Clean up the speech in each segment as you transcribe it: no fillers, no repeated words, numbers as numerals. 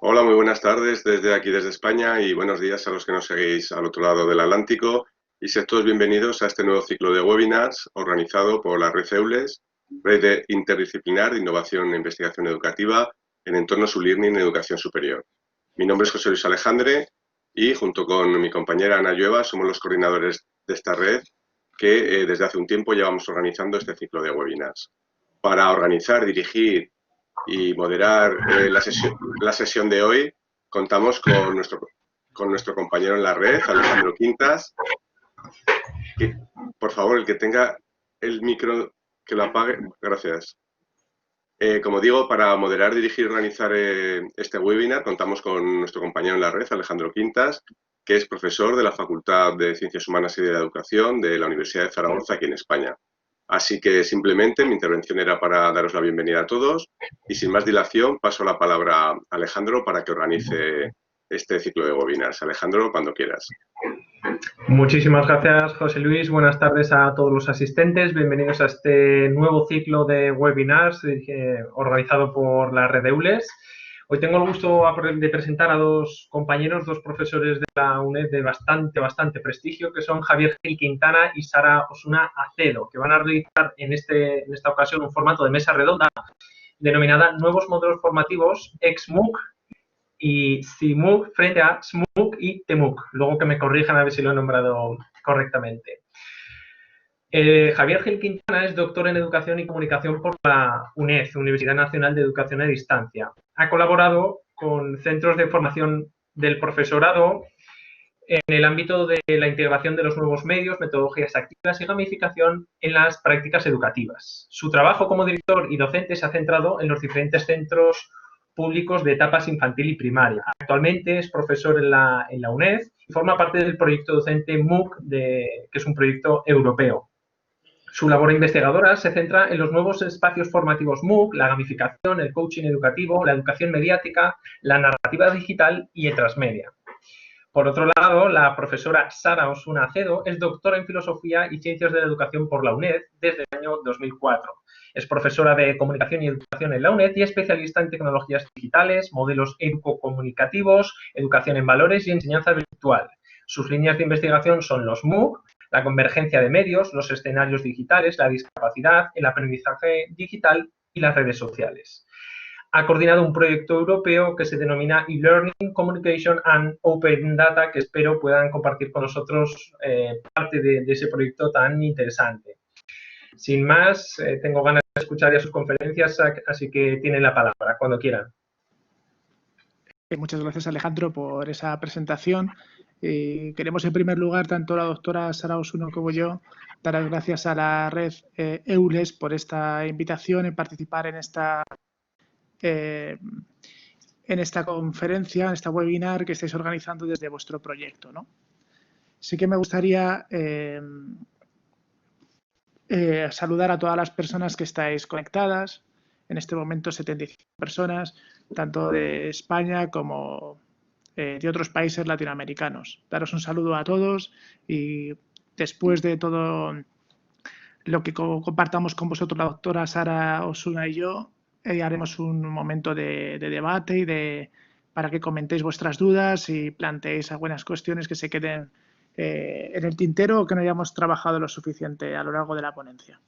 Hola, muy buenas tardes desde aquí, desde España, y buenos días a los que nos seguís al otro lado del Atlántico. Y sed todos bienvenidos a este nuevo ciclo de webinars organizado por la Red EULES, Interdisciplinar de Innovación e Investigación Educativa en entornos e-learning en educación superior. Mi nombre es José Luis Alejandre y junto con mi compañera Ana Llueva somos los coordinadores de esta red que desde hace un tiempo llevamos organizando este ciclo de webinars. Para organizar, dirigir y moderar la sesión de hoy, contamos con nuestro compañero en la red, Alejandro Quintas. Por favor, el que tenga el micro, que lo apague. Gracias. Como digo, para moderar, dirigir y organizar este webinar, contamos con nuestro compañero en la red, Alejandro Quintas, que es profesor de la Facultad de Ciencias Humanas y de la Educación de la Universidad de Zaragoza, aquí en España. Así que simplemente mi intervención era para daros la bienvenida a todos y sin más dilación paso la palabra a Alejandro para que organice este ciclo de webinars. Alejandro, cuando quieras. Muchísimas gracias, José Luis. Buenas tardes a todos los asistentes. Bienvenidos a este nuevo ciclo de webinars organizado por la Red EULES. Hoy tengo el gusto de presentar a dos compañeros, dos profesores de la UNED de bastante prestigio, que son Javier Gil Quintana y Sara Osuna Acedo, que van a realizar en esta ocasión un formato de mesa redonda denominada Nuevos Modelos Formativos ex-MOOC y CIMUC frente a SMUC y TEMUC. Luego que me corrijan a ver si lo he nombrado correctamente. Javier Gil Quintana es doctor en Educación y Comunicación por la UNED, Universidad Nacional de Educación a Distancia. Ha colaborado con centros de formación del profesorado en el ámbito de la integración de los nuevos medios, metodologías activas y gamificación en las prácticas educativas. Su trabajo como director y docente se ha centrado en los diferentes centros públicos de etapas infantil y primaria. Actualmente es profesor en la UNED y forma parte del proyecto docente MOOC, que es un proyecto europeo. Su labor investigadora se centra en los nuevos espacios formativos MOOC, la gamificación, el coaching educativo, la educación mediática, la narrativa digital y el transmedia. Por otro lado, la profesora Sara Osuna Acedo es doctora en Filosofía y Ciencias de la Educación por la UNED desde el año 2004. Es profesora de Comunicación y Educación en la UNED y especialista en tecnologías digitales, modelos educomunicativos, educación en valores y enseñanza virtual. Sus líneas de investigación son los MOOC, la convergencia de medios, los escenarios digitales, la discapacidad, el aprendizaje digital y las redes sociales. Ha coordinado un proyecto europeo que se denomina e-Learning, Communication and Open Data, que espero puedan compartir con nosotros parte de ese proyecto tan interesante. Sin más, tengo ganas de escuchar ya sus conferencias, así que tienen la palabra cuando quieran. Muchas gracias, Alejandro, por esa presentación. Queremos, en primer lugar, tanto la doctora Sara Osuna como yo, dar las gracias a la red EULES por esta invitación en participar en esta conferencia, en esta webinar que estáis organizando desde vuestro proyecto, ¿no? Sí que me gustaría saludar a todas las personas que estáis conectadas. En este momento 75 personas, tanto de España como de otros países latinoamericanos. Daros un saludo a todos y después de todo lo que compartamos con vosotros, la doctora Sara Osuna y yo, haremos un momento de debate y para que comentéis vuestras dudas y planteéis algunas cuestiones que se queden en el tintero o que no hayamos trabajado lo suficiente a lo largo de la ponencia.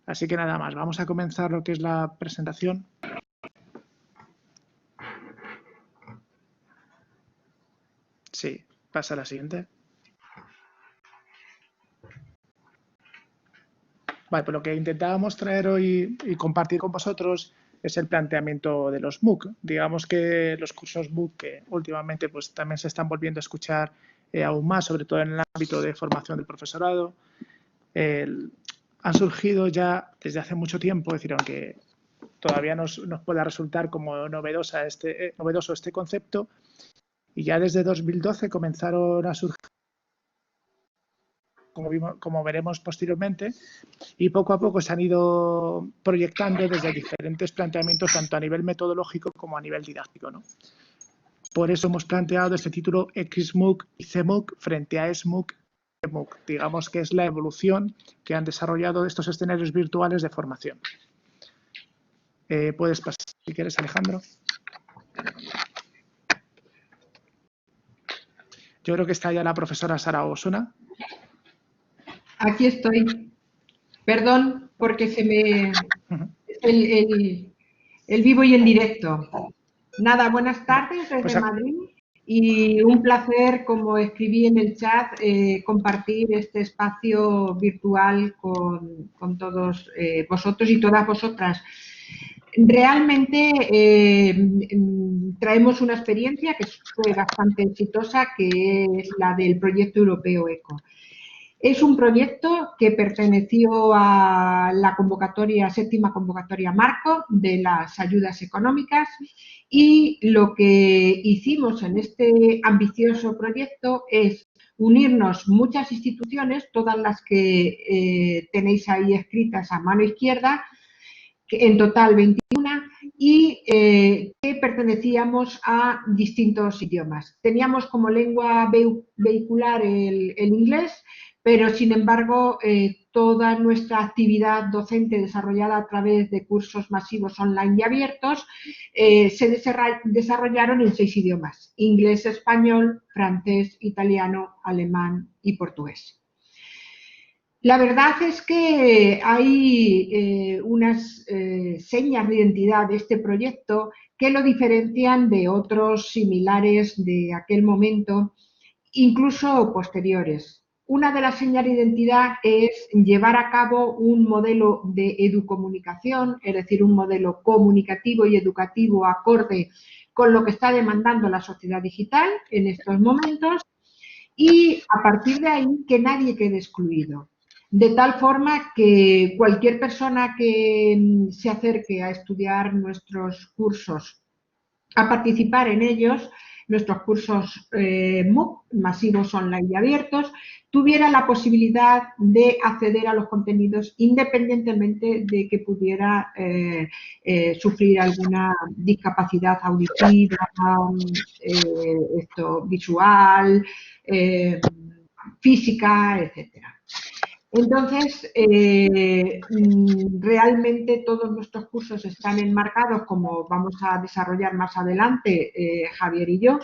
Así que nada más, vamos a comenzar lo que es la presentación. Sí, pasa a la siguiente. Vale, pues lo que intentábamos traer hoy y compartir con vosotros es el planteamiento de los MOOC. Digamos que los cursos MOOC que últimamente pues, también se están volviendo a escuchar aún más, sobre todo en el ámbito de formación del profesorado, han surgido ya desde hace mucho tiempo, es decir, aunque todavía nos pueda resultar como novedoso este concepto, y ya desde 2012 comenzaron a surgir, como veremos posteriormente, y poco a poco se han ido proyectando desde diferentes planteamientos, tanto a nivel metodológico como a nivel didáctico, ¿no? Por eso hemos planteado este título XMOOC y CMOOC frente a SMOOC y TMOOC. Digamos que es la evolución que han desarrollado estos escenarios virtuales de formación. Puedes pasar, si quieres, Alejandro. Yo creo que está ya la profesora Sara Osuna. Aquí estoy. Perdón, porque se me... el vivo y el directo. Nada, buenas tardes desde Pues Madrid y un placer, como escribí en el chat, compartir este espacio virtual con todos vosotros y todas vosotras. Realmente traemos una experiencia que fue bastante exitosa, que es la del proyecto europeo ECO. Es un proyecto que perteneció a la séptima convocatoria marco de las ayudas económicas, y lo que hicimos en este ambicioso proyecto es unirnos muchas instituciones, todas las que tenéis ahí escritas a mano izquierda, en total 21, y que pertenecíamos a distintos idiomas. Teníamos como lengua vehicular el inglés, pero sin embargo toda nuestra actividad docente desarrollada a través de cursos masivos online y abiertos se desarrollaron en 6 idiomas: inglés, español, francés, italiano, alemán y portugués. La verdad es que hay unas señas de identidad de este proyecto que lo diferencian de otros similares de aquel momento, incluso posteriores. Una de las señas de identidad es llevar a cabo un modelo de educomunicación, es decir, un modelo comunicativo y educativo acorde con lo que está demandando la sociedad digital en estos momentos, y a partir de ahí que nadie quede excluido. De tal forma que cualquier persona que se acerque a estudiar nuestros cursos, a participar en ellos, nuestros cursos MOOC, masivos online y abiertos, tuviera la posibilidad de acceder a los contenidos independientemente de que pudiera sufrir alguna discapacidad auditiva, visual, física, etcétera. Entonces, realmente todos nuestros cursos están enmarcados, como vamos a desarrollar más adelante Javier y yo,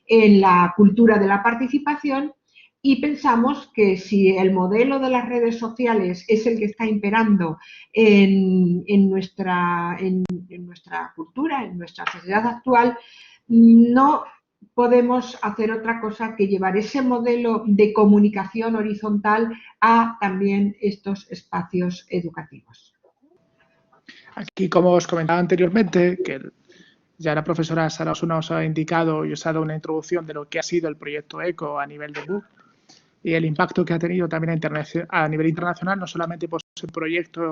en la cultura de la participación, y pensamos que si el modelo de las redes sociales es el que está imperando en nuestra cultura, en nuestra sociedad actual, no podemos hacer otra cosa que llevar ese modelo de comunicación horizontal a también estos espacios educativos. Aquí, como os comentaba anteriormente, que ya la profesora Sara Osuna os ha indicado y os ha dado una introducción de lo que ha sido el proyecto ECO a nivel de MOOC y el impacto que ha tenido también a nivel internacional, no solamente por el proyecto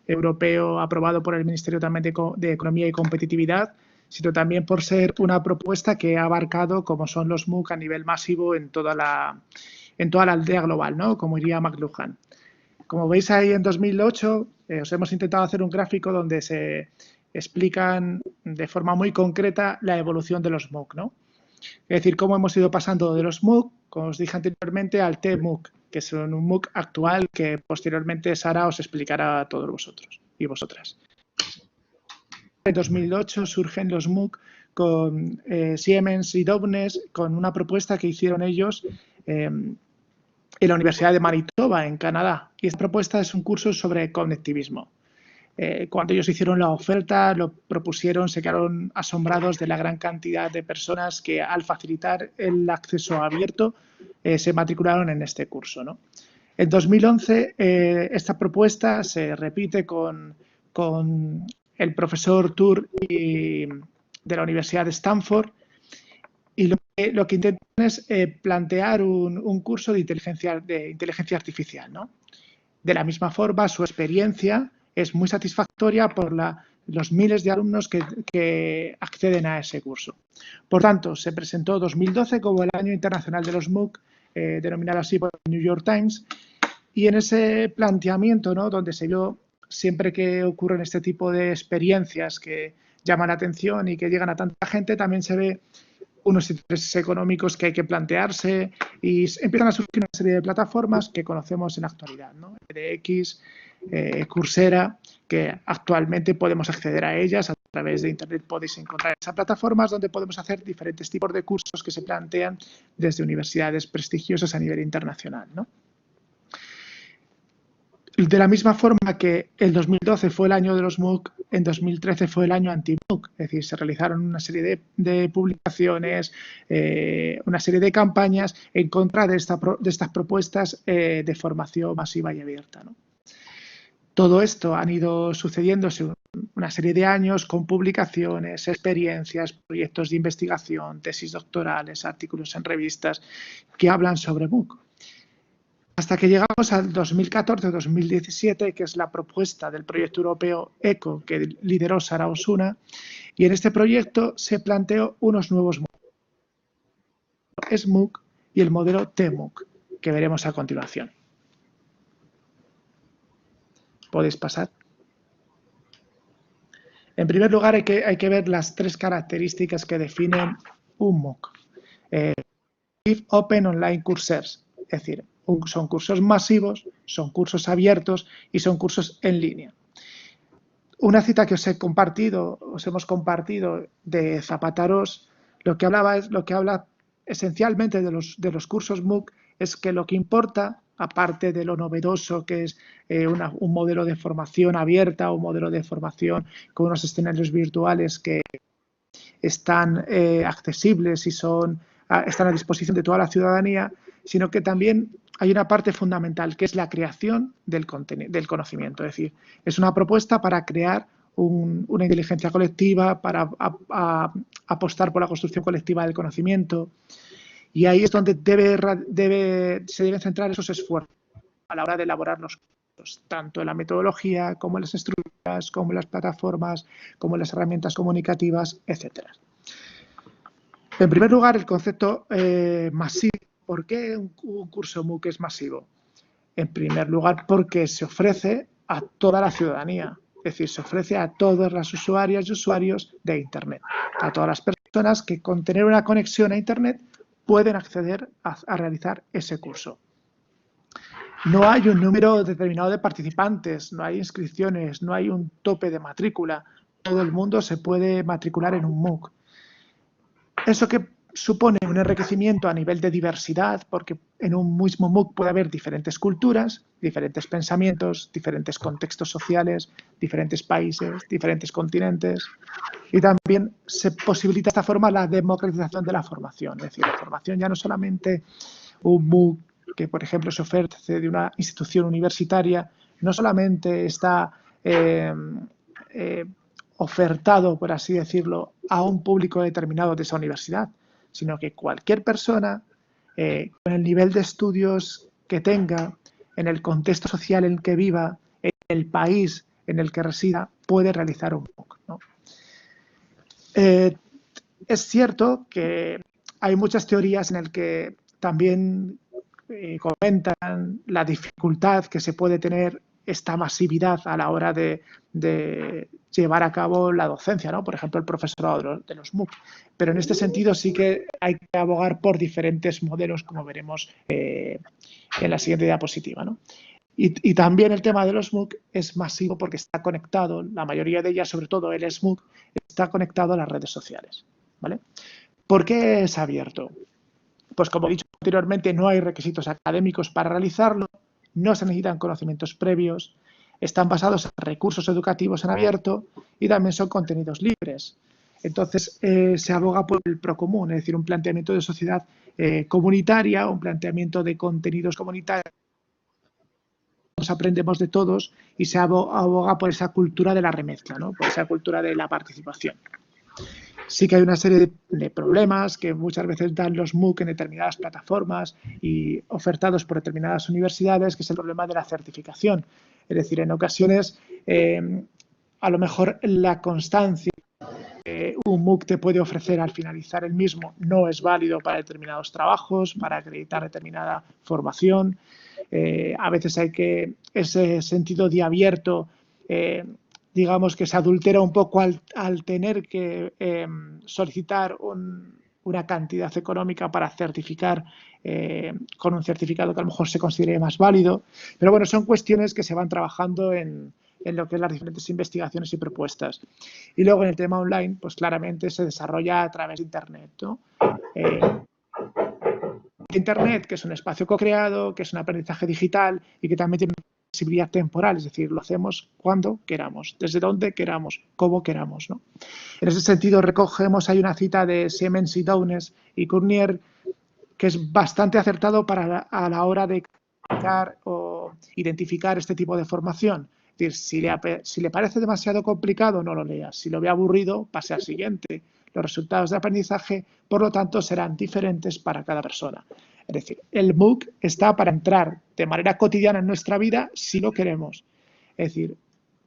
europeo aprobado por el Ministerio también de Economía y Competitividad, sino también por ser una propuesta que ha abarcado como son los MOOC a nivel masivo en toda la aldea global, ¿no? Como diría McLuhan. Como veis ahí en 2008, os hemos intentado hacer un gráfico donde se explican de forma muy concreta la evolución de los MOOC, ¿no? Es decir, cómo hemos ido pasando de los MOOC, como os dije anteriormente, al TMOOC, que es un MOOC actual que posteriormente Sara os explicará a todos vosotros y vosotras. En 2008 surgen los MOOC con Siemens y Dovnes, con una propuesta que hicieron ellos en la Universidad de Manitoba, en Canadá. Y esta propuesta es un curso sobre conectivismo. Cuando ellos hicieron la oferta, lo propusieron, se quedaron asombrados de la gran cantidad de personas que, al facilitar el acceso abierto, se matricularon en este curso, ¿no? En 2011, esta propuesta se repite con el profesor Tur de la Universidad de Stanford, y lo que intentan es plantear un curso de inteligencia artificial, ¿no? De la misma forma, su experiencia es muy satisfactoria por los miles de alumnos que acceden a ese curso. Por tanto, se presentó 2012 como el Año Internacional de los MOOC, denominado así por el New York Times, y en ese planteamiento, ¿no?, donde se vio siempre que ocurren este tipo de experiencias que llaman la atención y que llegan a tanta gente, también se ve unos intereses económicos que hay que plantearse y empiezan a surgir una serie de plataformas que conocemos en la actualidad, ¿no? edX, Coursera, que actualmente podemos acceder a ellas a a través de Internet podéis encontrar esas plataformas donde podemos hacer diferentes tipos de cursos que se plantean desde universidades prestigiosas a nivel internacional, ¿no? De la misma forma que el 2012 fue el año de los MOOC, en 2013 fue el año anti-MOOC, es decir, se realizaron una serie de publicaciones, una serie de campañas en contra de estas propuestas de formación masiva y abierta, ¿no? Todo esto han ido sucediéndose una serie de años con publicaciones, experiencias, proyectos de investigación, tesis doctorales, artículos en revistas que hablan sobre MOOC. Hasta que llegamos al 2014-2017, que es la propuesta del proyecto europeo ECO, que lideró Sara Osuna, y en este proyecto se planteó unos nuevos modelos, SMOOC y el modelo TMOOC, que veremos a continuación. ¿Podéis pasar? En primer lugar, hay que ver las tres características que definen un MOOC. Open Online Coursers, es decir, son cursos masivos, son cursos abiertos y son cursos en línea. Una cita que os hemos compartido de Zapata-Ros, lo que habla esencialmente de los cursos MOOC es que lo que importa, aparte de lo novedoso que es un modelo de formación abierta, un modelo de formación con unos escenarios virtuales que están accesibles y están a disposición de toda la ciudadanía, sino que también hay una parte fundamental que es la creación del conocimiento. Es decir, es una propuesta para crear una inteligencia colectiva, para apostar por la construcción colectiva del conocimiento. Y ahí es donde se deben centrar esos esfuerzos a la hora de elaborar los cursos, tanto en la metodología, como en las estructuras, como en las plataformas, como en las herramientas comunicativas, etc. En primer lugar, el concepto masivo. ¿Por qué un curso MOOC es masivo? En primer lugar, porque se ofrece a toda la ciudadanía, es decir, se ofrece a todas las usuarias y usuarios de Internet, a todas las personas que con tener una conexión a Internet pueden acceder a realizar ese curso. No hay un número determinado de participantes, no hay inscripciones, no hay un tope de matrícula. Todo el mundo se puede matricular en un MOOC. Eso que supone un enriquecimiento a nivel de diversidad, porque en un mismo MOOC puede haber diferentes culturas, diferentes pensamientos, diferentes contextos sociales, diferentes países, diferentes continentes, y también se posibilita de esta forma la democratización de la formación. Es decir, la formación ya no solamente un MOOC que, por ejemplo, se ofrece de una institución universitaria, no solamente está ofertado, por así decirlo, a un público determinado de esa universidad, sino que cualquier persona con el nivel de estudios que tenga, en el contexto social en el que viva, en el país en el que resida, puede realizar un MOOC, ¿no? Es cierto que hay muchas teorías en las que también comentan la dificultad que se puede tener esta masividad a la hora de llevar a cabo la docencia, ¿no? Por ejemplo, el profesorado de los MOOC. Pero en este sentido sí que hay que abogar por diferentes modelos, como veremos en la siguiente diapositiva, ¿no? Y también el tema de los MOOC es masivo porque está conectado, la mayoría de ellas, sobre todo el SMOOC, está conectado a las redes sociales, ¿vale? ¿Por qué es abierto? Pues como he dicho anteriormente, no hay requisitos académicos para realizarlo, no se necesitan conocimientos previos, están basados en recursos educativos en abierto y también son contenidos libres. Entonces, se aboga por el procomún, es decir, un planteamiento de sociedad comunitaria, un planteamiento de contenidos comunitarios. Nos aprendemos de todos y se aboga por esa cultura de la remezcla, ¿no? Por esa cultura de la participación. Sí que hay una serie de problemas que muchas veces dan los MOOC en determinadas plataformas y ofertados por determinadas universidades, que es el problema de la certificación. Es decir, en ocasiones, a lo mejor la constancia que un MOOC te puede ofrecer al finalizar el mismo no es válido para determinados trabajos, para acreditar determinada formación. A veces ese sentido de abierto, digamos que se adultera un poco al tener que solicitar una cantidad económica para certificar con un certificado que a lo mejor se considere más válido. Pero bueno, son cuestiones que se van trabajando en en lo que es las diferentes investigaciones y propuestas. Y luego en el tema online, pues claramente se desarrolla a través de Internet, ¿no? Internet, que es un espacio co-creado, que es un aprendizaje digital y que también tiene flexibilidad temporal, es decir, lo hacemos cuando queramos, desde donde queramos, como queramos, ¿no? En ese sentido, recogemos, hay una cita de Siemens y Downes y Cournier que es bastante acertado a la hora de identificar o identificar este tipo de formación. Es decir, si le parece demasiado complicado, no lo leas. Si lo ve aburrido, pase al siguiente. Los resultados de aprendizaje, por lo tanto, serán diferentes para cada persona. Es decir, el MOOC está para entrar de manera cotidiana en nuestra vida si lo queremos. Es decir,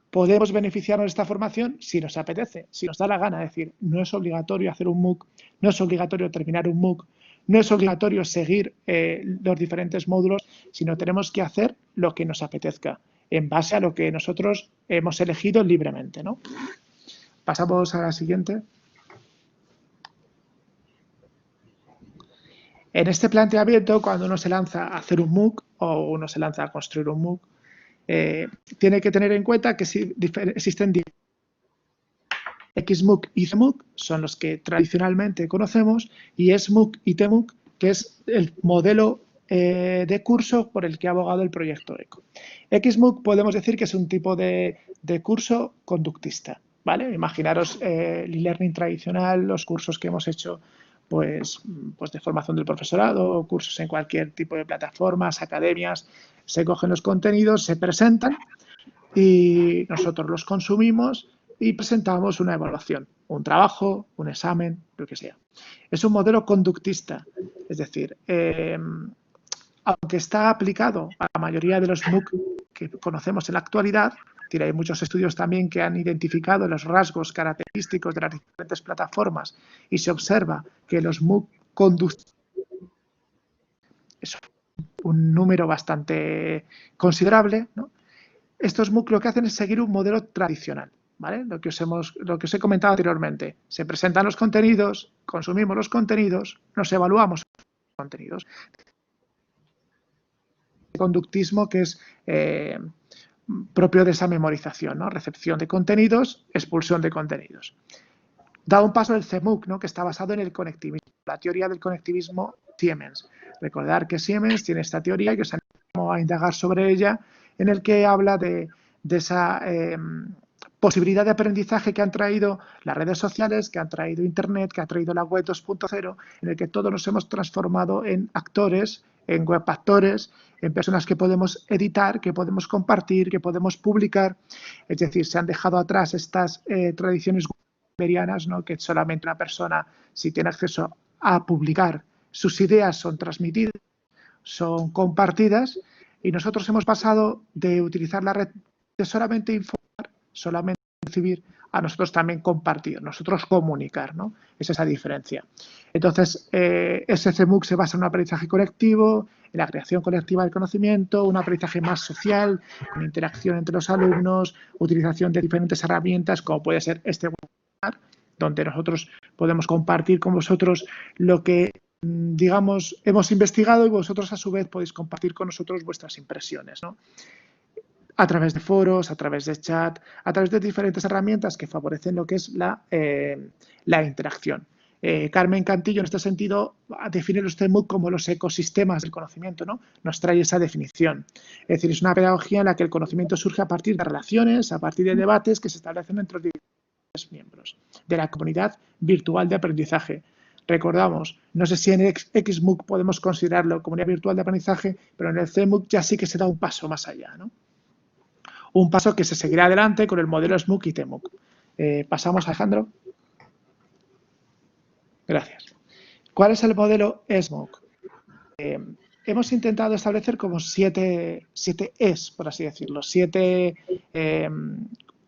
podemos beneficiarnos de esta formación si nos apetece, si nos da la gana. Es decir, no es obligatorio hacer un MOOC, no es obligatorio terminar un MOOC, no es obligatorio seguir los diferentes módulos, sino tenemos que hacer lo que nos apetezca, en base a lo que nosotros hemos elegido libremente, ¿no? Pasamos a la siguiente. En este planteamiento, cuando uno se lanza a hacer un MOOC o uno se lanza a construir un MOOC, tiene que tener en cuenta que existen XMOOC y CMOOC, son los que tradicionalmente conocemos, y SMOOC y TMOOC, que es el modelo de curso por el que ha abogado el proyecto ECO. XMOOC podemos decir que es un tipo de curso conductista, ¿vale? Imaginaros el e-learning tradicional, los cursos que hemos hecho pues de formación del profesorado, cursos en cualquier tipo de plataformas, academias, se cogen los contenidos, se presentan y nosotros los consumimos y presentamos una evaluación, un trabajo, un examen, lo que sea. Es un modelo conductista, es decir, aunque está aplicado a la mayoría de los MOOC que conocemos en la actualidad, hay muchos estudios también que han identificado los rasgos característicos de las diferentes plataformas y se observa que los MOOC conducen es un número bastante considerable, ¿no? Estos MOOC lo que hacen es seguir un modelo tradicional, ¿vale? Lo que os he comentado anteriormente. Se presentan los contenidos, consumimos los contenidos, nos evaluamos los contenidos. Conductismo que es propio de esa memorización, ¿no? Recepción de contenidos, expulsión de contenidos. Da un paso el CMOOC, ¿no? Que está basado en el conectivismo, la teoría del conectivismo Siemens. Recordar que Siemens tiene esta teoría que os animo a indagar sobre ella, en el que habla de esa posibilidad de aprendizaje que han traído las redes sociales, que han traído Internet, que ha traído la web 2.0, en el que todos nos hemos transformado en actores, en web actores, en personas que podemos editar, que podemos compartir, que podemos publicar. Es decir, se han dejado atrás estas tradiciones gutenbergianas, ¿no? Que solamente una persona, si tiene acceso a publicar, sus ideas son transmitidas, son compartidas, y nosotros hemos pasado de utilizar la red de solamente informar, solamente recibir, a nosotros también compartir, nosotros comunicar, ¿no? Es esa diferencia. Entonces, ese CMOOC se basa en un aprendizaje colectivo, en la creación colectiva del conocimiento, un aprendizaje más social, en interacción entre los alumnos, utilización de diferentes herramientas, como puede ser este webinar, donde nosotros podemos compartir con vosotros lo que, digamos, hemos investigado y vosotros a su vez podéis compartir con nosotros vuestras impresiones, ¿no? A través de foros, a través de chat, a través de diferentes herramientas que favorecen lo que es la interacción. Carmen Cantillo, en este sentido, define los CMOOC como los ecosistemas del conocimiento, ¿no? Nos trae esa definición. Es decir, es una pedagogía en la que el conocimiento surge a partir de relaciones, a partir de debates que se establecen entre los diferentes miembros de la comunidad virtual de aprendizaje. Recordamos, no sé si en XMOOC podemos considerarlo comunidad virtual de aprendizaje, pero en el CMOOC ya sí que se da un paso más allá, ¿no? Un paso que se seguirá adelante con el modelo SMOOC y TMOOC. Pasamos a Alejandro. Gracias. ¿Cuál es el modelo SMOOC? Hemos intentado establecer como siete Es, por así decirlo, 7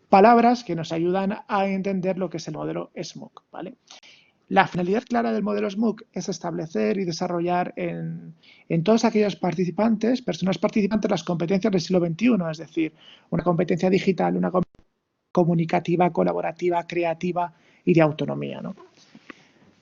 palabras que nos ayudan a entender lo que es el modelo SMOOC, ¿vale? La finalidad clara del modelo SMOOC es establecer y desarrollar en todos aquellos participantes, personas participantes, las competencias del siglo XXI, es decir, una competencia digital, una competencia comunicativa, colaborativa, creativa y de autonomía, ¿no?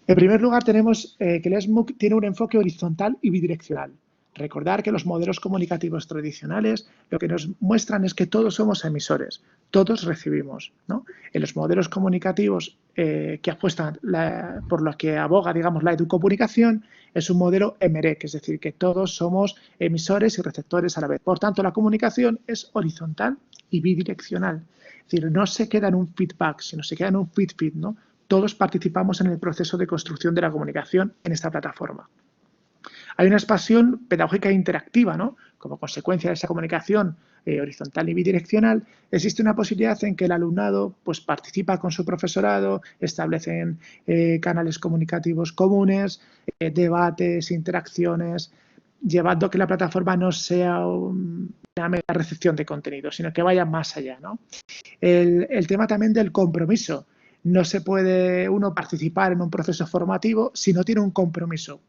En primer lugar, tenemos que el SMOOC tiene un enfoque horizontal y bidireccional. Recordar que los modelos comunicativos tradicionales lo que nos muestran es que todos somos emisores, todos recibimos, ¿no? En los modelos comunicativos que apuestan por lo que aboga, digamos, la educomunicación, es un modelo EMEREC, es decir, que todos somos emisores y receptores a la vez. Por tanto, la comunicación es horizontal y bidireccional. Es decir, no se queda en un feedback, sino se queda en un feed, ¿no? Todos participamos en el proceso de construcción de la comunicación en esta plataforma. Hay una expansión pedagógica interactiva, ¿no? Como consecuencia de esa comunicación horizontal y bidireccional, existe una posibilidad en que el alumnado pues, participa con su profesorado, establecen canales comunicativos comunes, debates, interacciones, llevando a que la plataforma no sea una mera recepción de contenido, sino que vaya más allá, ¿no? El tema también del compromiso. No se puede uno participar en un proceso formativo si no tiene un compromiso.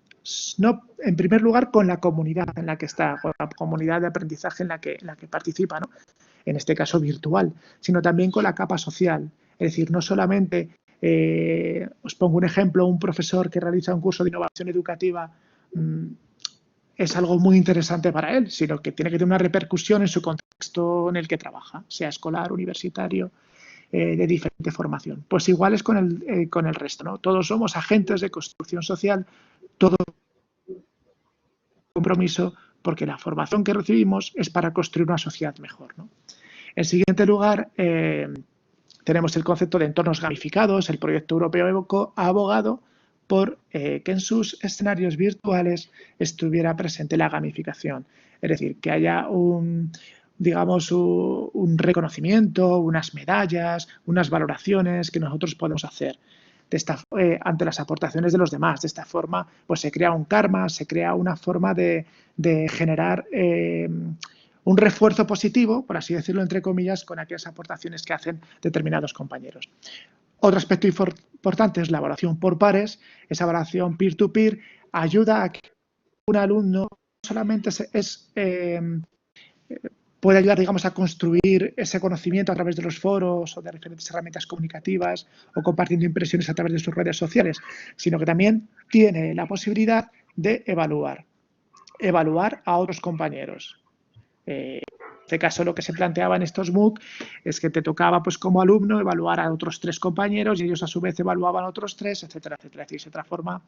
No, en primer lugar, con la comunidad en la que está, con la comunidad de aprendizaje en la que participa, ¿no? En este caso virtual, sino también con la capa social. Es decir, no solamente, os pongo un ejemplo, un profesor que realiza un curso de innovación educativa es algo muy interesante para él, sino que tiene que tener una repercusión en su contexto en el que trabaja, sea escolar, universitario, de diferente formación. Pues igual es con el resto, ¿no? Todos somos agentes de construcción social, todo compromiso, porque la formación que recibimos es para construir una sociedad mejor, ¿no? En siguiente lugar, tenemos el concepto de entornos gamificados. El proyecto europeo EVOCO ha abogado por que en sus escenarios virtuales estuviera presente la gamificación. Es decir, que haya digamos, un reconocimiento, unas medallas, unas valoraciones que nosotros podemos hacer ante las aportaciones de los demás. De esta forma, pues se crea un karma, se crea una forma de generar un refuerzo positivo, por así decirlo, entre comillas, con aquellas aportaciones que hacen determinados compañeros. Otro aspecto importante es la evaluación por pares. Esa evaluación peer-to-peer ayuda a que un alumno solamente puede ayudar, digamos, a construir ese conocimiento a través de los foros o de diferentes herramientas comunicativas o compartiendo impresiones a través de sus redes sociales, sino que también tiene la posibilidad de evaluar a otros compañeros. En este caso, lo que se planteaba en estos MOOC es que te tocaba, pues, como alumno, evaluar a otros 3 compañeros y ellos, a su vez, evaluaban a otros 3, etcétera, etcétera. Es decir, se transforma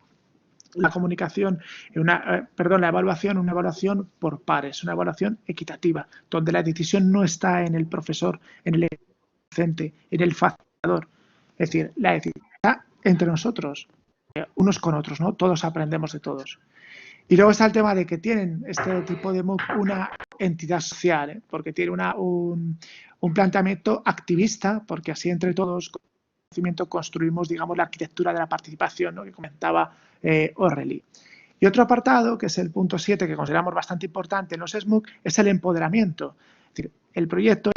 la comunicación, la evaluación, una evaluación por pares, una evaluación equitativa, donde la decisión no está en el profesor, en el docente, en el facilitador. Es decir, la decisión está entre nosotros, unos con otros, ¿no? Todos aprendemos de todos. Y luego está el tema de que tienen este tipo de MOOC una entidad social, porque tiene un planteamiento activista, porque así entre todos construimos, digamos, la arquitectura de la participación, ¿no? Que comentaba O'Reilly. Y otro apartado, que es el punto 7, que consideramos bastante importante en los SMOOC, es el empoderamiento. Es decir, el proyecto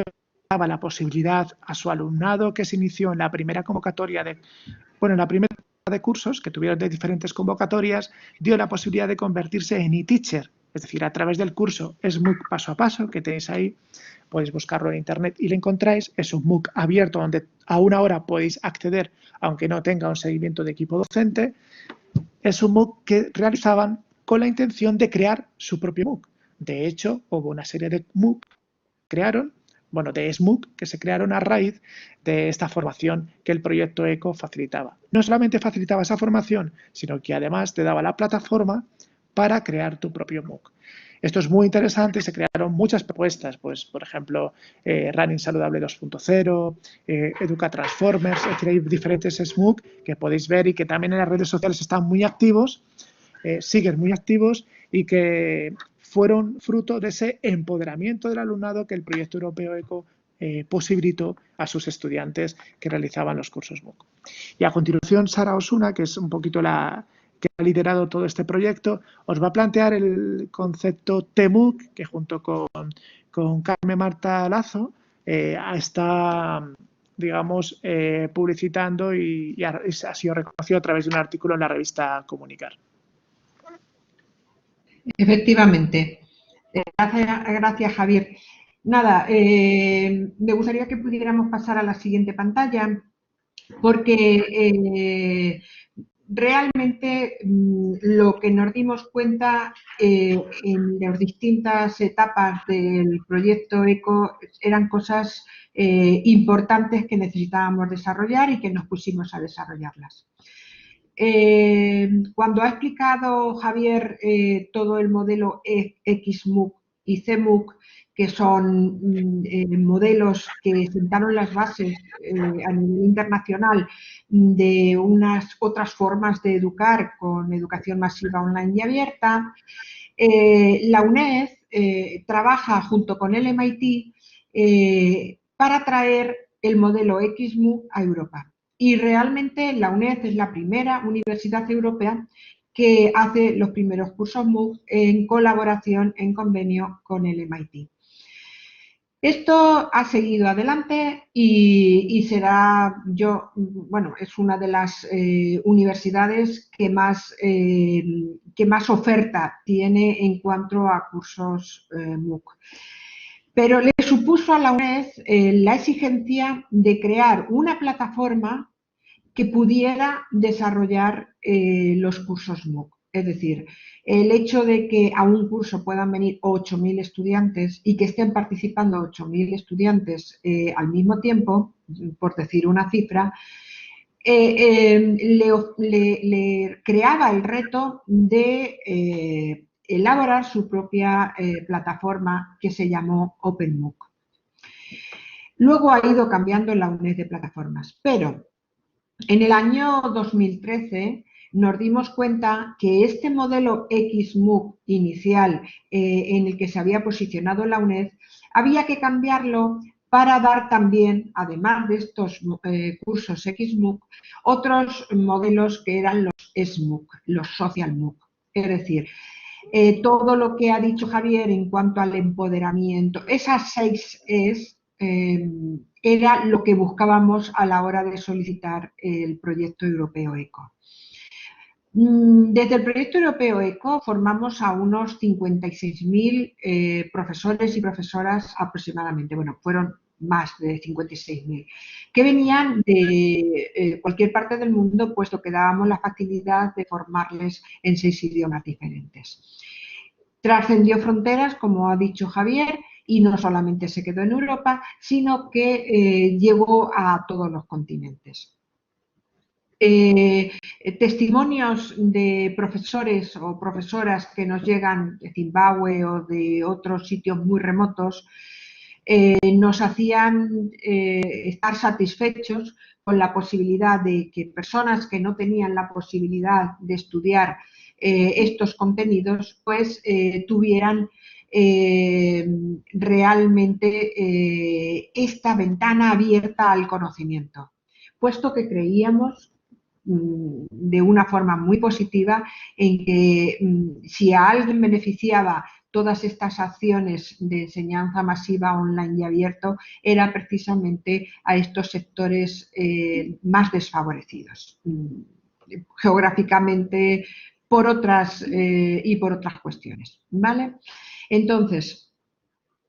daba la posibilidad a su alumnado que se inició en la primera convocatoria de cursos, que tuvieron de diferentes convocatorias, dio la posibilidad de convertirse en e-teacher. Es decir, a través del curso SMOOC paso a paso, que tenéis ahí, podéis buscarlo en internet y lo encontráis. Es un MOOC abierto donde a una hora podéis acceder, aunque no tenga un seguimiento de equipo docente. Es un MOOC que realizaban con la intención de crear su propio MOOC. De hecho, hubo una serie de MOOC de SMOOC que se crearon a raíz de esta formación que el proyecto ECO facilitaba. No solamente facilitaba esa formación, sino que además te daba la plataforma para crear tu propio MOOC. Esto es muy interesante y se crearon muchas propuestas, pues, por ejemplo, Running Saludable 2.0, Educa Transformers, es decir, hay diferentes SMOOC que podéis ver y que también en las redes sociales están muy activos, siguen muy activos y que fueron fruto de ese empoderamiento del alumnado que el proyecto europeo ECO posibilitó a sus estudiantes que realizaban los cursos MOOC. Y a continuación, Sara Osuna, que es un poquito que ha liderado todo este proyecto, os va a plantear el concepto TMOOC, que junto con Carmen Marta Lazo está, digamos, publicitando y ha sido reconocido a través de un artículo en la revista Comunicar. Efectivamente. Gracias, Javier. Nada, me gustaría que pudiéramos pasar a la siguiente pantalla, porque realmente lo que nos dimos cuenta en las distintas etapas del proyecto ECO eran cosas importantes que necesitábamos desarrollar y que nos pusimos a desarrollarlas. Cuando ha explicado Javier todo el modelo XMOOC y CMOOC, que son modelos que sentaron las bases a nivel internacional de unas otras formas de educar con educación masiva online y abierta, la UNED trabaja junto con el MIT para traer el modelo XMOOC a Europa. Y realmente la UNED es la primera universidad europea que hace los primeros cursos MOOC en colaboración, en convenio con el MIT. Esto ha seguido adelante y será, es una de las universidades que más oferta tiene en cuanto a cursos MOOC. Pero le supuso a la UNED la exigencia de crear una plataforma que pudiera desarrollar los cursos MOOC. Es decir, el hecho de que a un curso puedan venir 8.000 estudiantes y que estén participando 8.000 estudiantes al mismo tiempo, por decir una cifra, le creaba el reto de elaborar su propia plataforma que se llamó OpenMOOC. Luego ha ido cambiando la UNED de plataformas, pero en el año 2013 nos dimos cuenta que este modelo XMOOC inicial en el que se había posicionado la UNED, había que cambiarlo para dar también, además de estos cursos XMOOC, otros modelos que eran los SMOOC, los Social MOOC. Es decir, todo lo que ha dicho Javier en cuanto al empoderamiento, esas 6 E's, era lo que buscábamos a la hora de solicitar el proyecto europeo ECO. Desde el proyecto europeo ECO formamos a unos 56.000 profesores y profesoras aproximadamente, bueno, fueron más de 56.000, que venían de cualquier parte del mundo, puesto que dábamos la facilidad de formarles en 6 idiomas diferentes. Trascendió fronteras, como ha dicho Javier, y no solamente se quedó en Europa, sino que llegó a todos los continentes. Testimonios de profesores o profesoras que nos llegan de Zimbabue o de otros sitios muy remotos nos hacían estar satisfechos con la posibilidad de que personas que no tenían la posibilidad de estudiar estos contenidos pues tuvieran realmente esta ventana abierta al conocimiento, puesto que creíamos de una forma muy positiva en que si a alguien beneficiaba todas estas acciones de enseñanza masiva online y abierto, era precisamente a estos sectores más desfavorecidos, geográficamente por otras y por otras cuestiones, ¿vale? Entonces,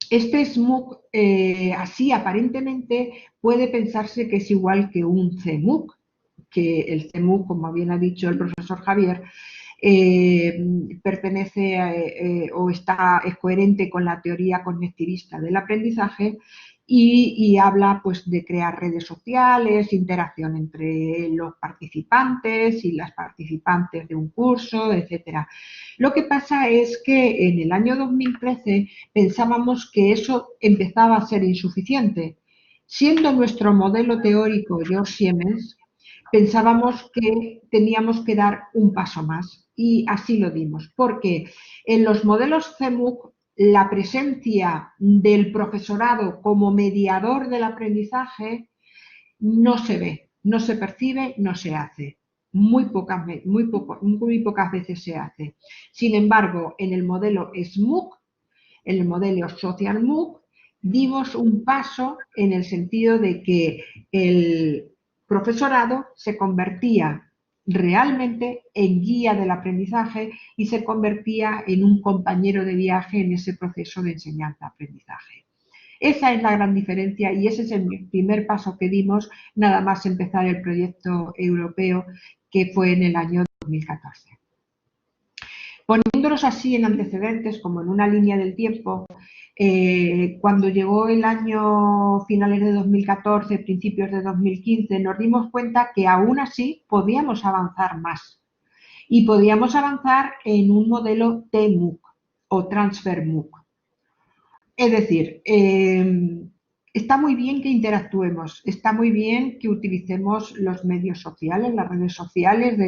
este SMOOC, así aparentemente, puede pensarse que es igual que un CMOOC, que el CMOOC, como bien ha dicho el profesor Javier, pertenece o es coherente con la teoría cognitivista del aprendizaje y habla pues de crear redes sociales, interacción entre los participantes y las participantes de un curso, etcétera. Lo que pasa es que en el año 2013 pensábamos que eso empezaba a ser insuficiente. Siendo nuestro modelo teórico George Siemens, pensábamos que teníamos que dar un paso más y así lo dimos, porque en los modelos CMOOC la presencia del profesorado como mediador del aprendizaje no se ve, no se percibe, no se hace. Muy pocas veces se hace. Sin embargo, en el modelo SMOOC, en el modelo Social MOOC, dimos un paso en el sentido de que el profesorado se convertía realmente en guía del aprendizaje y se convertía en un compañero de viaje en ese proceso de enseñanza-aprendizaje. Esa es la gran diferencia y ese es el primer paso que dimos nada más empezar el proyecto europeo, que fue en el año 2014. Poniéndolos así en antecedentes, como en una línea del tiempo, cuando llegó el año finales de 2014, principios de 2015, nos dimos cuenta que aún así podíamos avanzar más y podíamos avanzar en un modelo TMOOC o Transfer MOOC. Es decir, está muy bien que interactuemos, está muy bien que utilicemos los medios sociales, las redes sociales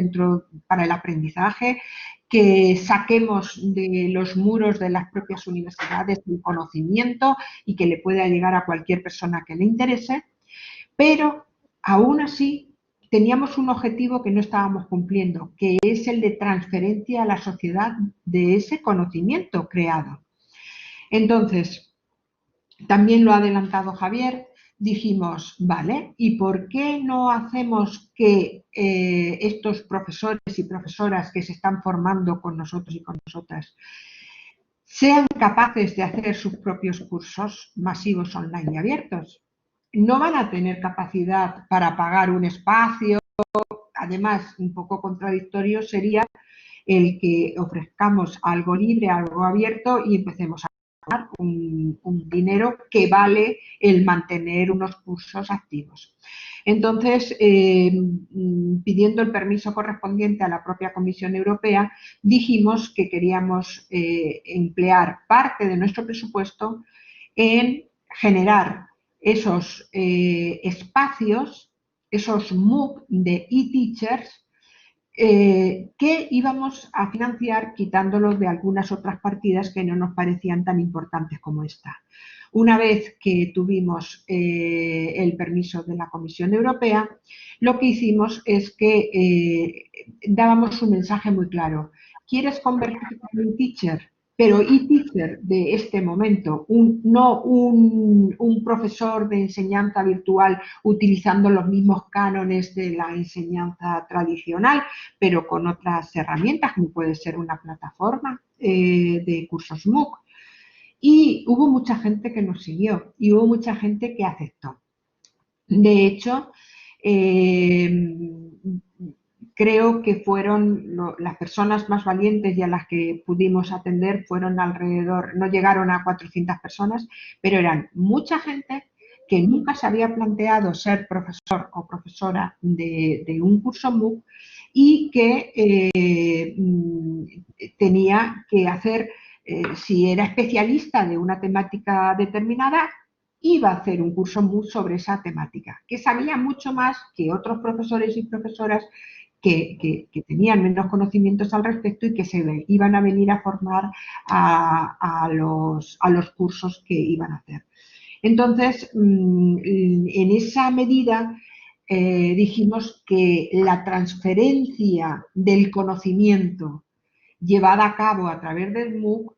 para el aprendizaje, que saquemos de los muros de las propias universidades el conocimiento y que le pueda llegar a cualquier persona que le interese, pero aún así teníamos un objetivo que no estábamos cumpliendo, que es el de transferencia a la sociedad de ese conocimiento creado. Entonces, también lo ha adelantado Javier, dijimos, vale, ¿y por qué no hacemos que estos profesores y profesoras que se están formando con nosotros y con nosotras sean capaces de hacer sus propios cursos masivos online y abiertos? No van a tener capacidad para pagar un espacio. Además, un poco contradictorio sería el que ofrezcamos algo libre, algo abierto y empecemos a pagar un dinero que vale el mantener unos cursos activos. Entonces, pidiendo el permiso correspondiente a la propia Comisión Europea, dijimos que queríamos emplear parte de nuestro presupuesto en generar esos espacios, esos MOOC de e-teachers, que íbamos a financiar quitándolos de algunas otras partidas que no nos parecían tan importantes como esta. Una vez que tuvimos el permiso de la Comisión Europea, lo que hicimos es que dábamos un mensaje muy claro. ¿Quieres convertirte en e-teacher? Pero e-teacher de este momento, no un profesor de enseñanza virtual utilizando los mismos cánones de la enseñanza tradicional, pero con otras herramientas, como puede ser una plataforma de cursos MOOC. Y hubo mucha gente que nos siguió y hubo mucha gente que aceptó. De hecho, creo que fueron las personas más valientes y a las que pudimos atender fueron alrededor, no llegaron a 400 personas, pero eran mucha gente que nunca se había planteado ser profesor o profesora de un curso MOOC y que tenía que hacer, si era especialista de una temática determinada, iba a hacer un curso MOOC sobre esa temática, que sabía mucho más que otros profesores y profesoras que tenían menos conocimientos al respecto y que se iban a venir a formar a los cursos que iban a hacer. Entonces, en esa medida dijimos que la transferencia del conocimiento llevada a cabo a través del MOOC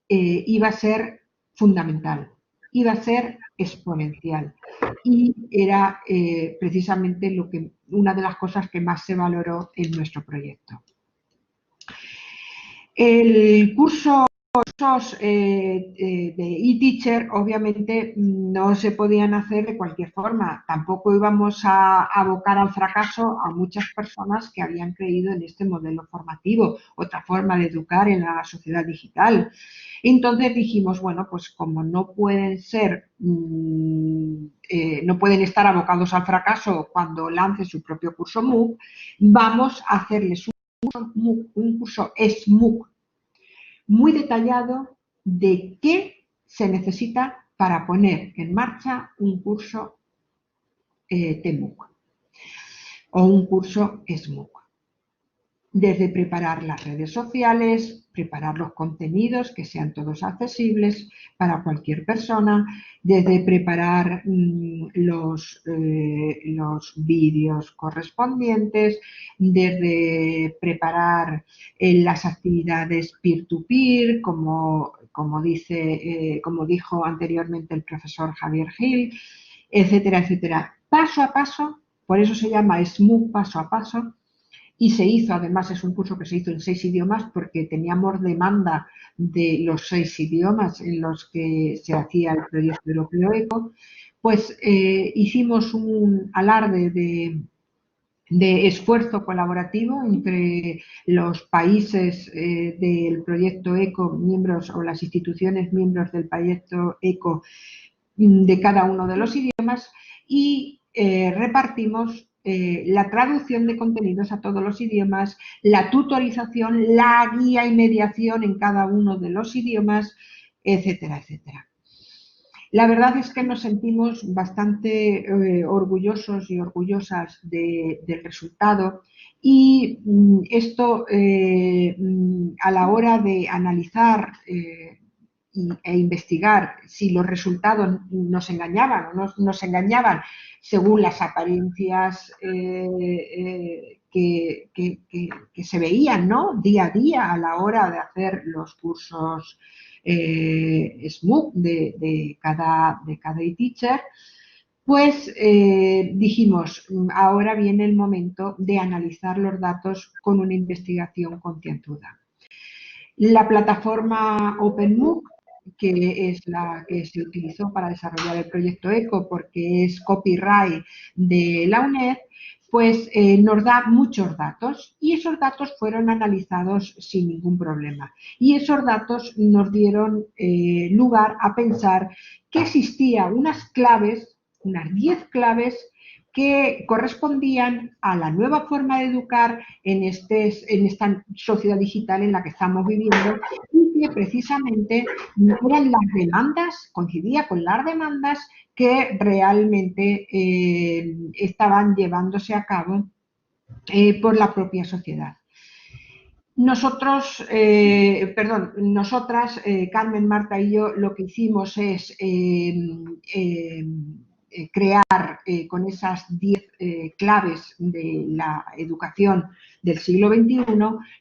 iba a ser fundamental, iba a ser exponencial y era precisamente una de las cosas que más se valoró en nuestro proyecto. El curso de e-teacher obviamente no se podían hacer de cualquier forma. Tampoco íbamos a abocar al fracaso a muchas personas que habían creído en este modelo formativo, otra forma de educar en la sociedad digital. Entonces dijimos, bueno, pues como no pueden ser, no pueden estar abocados al fracaso cuando lancen su propio curso MOOC, vamos a hacerles un curso SMOOC muy detallado de qué se necesita para poner en marcha un curso TMOOC o un curso SMOOC. Desde preparar las redes sociales, preparar los contenidos que sean todos accesibles para cualquier persona, desde preparar los vídeos correspondientes, desde preparar las actividades peer-to-peer, como dijo anteriormente el profesor Javier Gil, etcétera, etcétera. Paso a paso, por eso se llama SMOOC paso a paso, y se hizo, además es un curso que se hizo en 6 idiomas porque teníamos demanda de los 6 idiomas en los que se hacía el proyecto europeo ECO, pues hicimos un alarde de esfuerzo colaborativo entre los países del proyecto ECO, miembros o las instituciones miembros del proyecto ECO de cada uno de los idiomas y repartimos la traducción de contenidos a todos los idiomas, la tutorización, la guía y mediación en cada uno de los idiomas, etcétera, etcétera. La verdad es que nos sentimos bastante orgullosos y orgullosas del resultado y esto a la hora de analizar e investigar si los resultados nos engañaban o no nos engañaban según las apariencias que se veían, ¿no?, día a día a la hora de hacer los cursos SMOOC de cada eTeacher, pues dijimos, ahora viene el momento de analizar los datos con una investigación concienzuda. La plataforma OpenMOOC, que es la que se utilizó para desarrollar el proyecto ECO porque es copyright de la UNED, pues nos da muchos datos y esos datos fueron analizados sin ningún problema. Y esos datos nos dieron lugar a pensar que existían unas claves, unas 10 claves que correspondían a la nueva forma de educar en esta sociedad digital en la que estamos viviendo y que precisamente eran las demandas, coincidía con las demandas que realmente estaban llevándose a cabo por la propia sociedad. Nosotras, Carmen, Marta y yo, lo que hicimos es crear con esas 10 claves de la educación del siglo XXI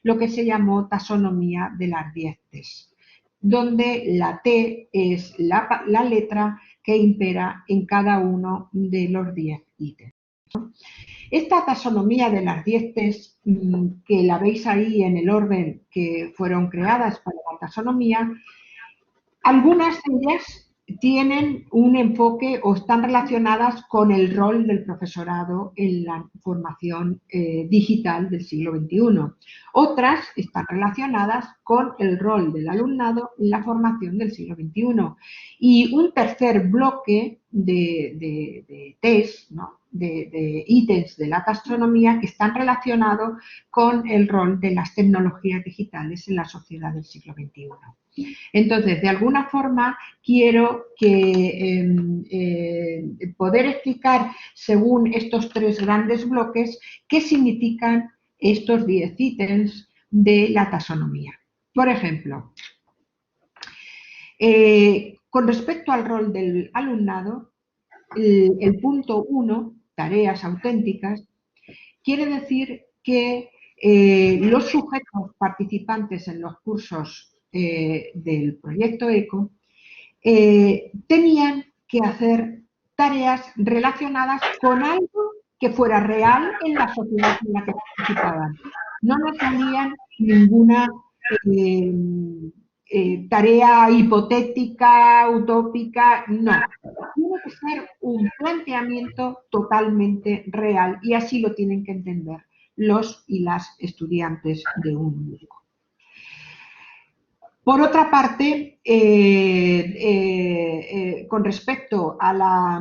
lo que se llamó taxonomía de las 10 T's, donde la T es la letra que impera en cada uno de los 10 ítems. Esta taxonomía de las 10 T's, que la veis ahí en el orden que fueron creadas para la taxonomía, algunas de ellas tienen un enfoque o están relacionadas con el rol del profesorado en la formación digital del siglo XXI. Otras están relacionadas con el rol del alumnado en la formación del siglo XXI. Y un tercer bloque de test, ¿no?, de ítems de la taxonomía que están relacionados con el rol de las tecnologías digitales en la sociedad del siglo XXI. Entonces, de alguna forma, quiero poder explicar, según estos 3 grandes bloques, qué significan estos 10 ítems de la taxonomía. Por ejemplo, con respecto al rol del alumnado, el punto 1, tareas auténticas, quiere decir que los sujetos participantes en los cursos del proyecto ECO tenían que hacer tareas relacionadas con algo que fuera real en la sociedad en la que participaban. No nos salían ninguna tarea hipotética, utópica, no. Tiene que ser un planteamiento totalmente real y así lo tienen que entender los y las estudiantes de un grupo. Por otra parte, con respecto a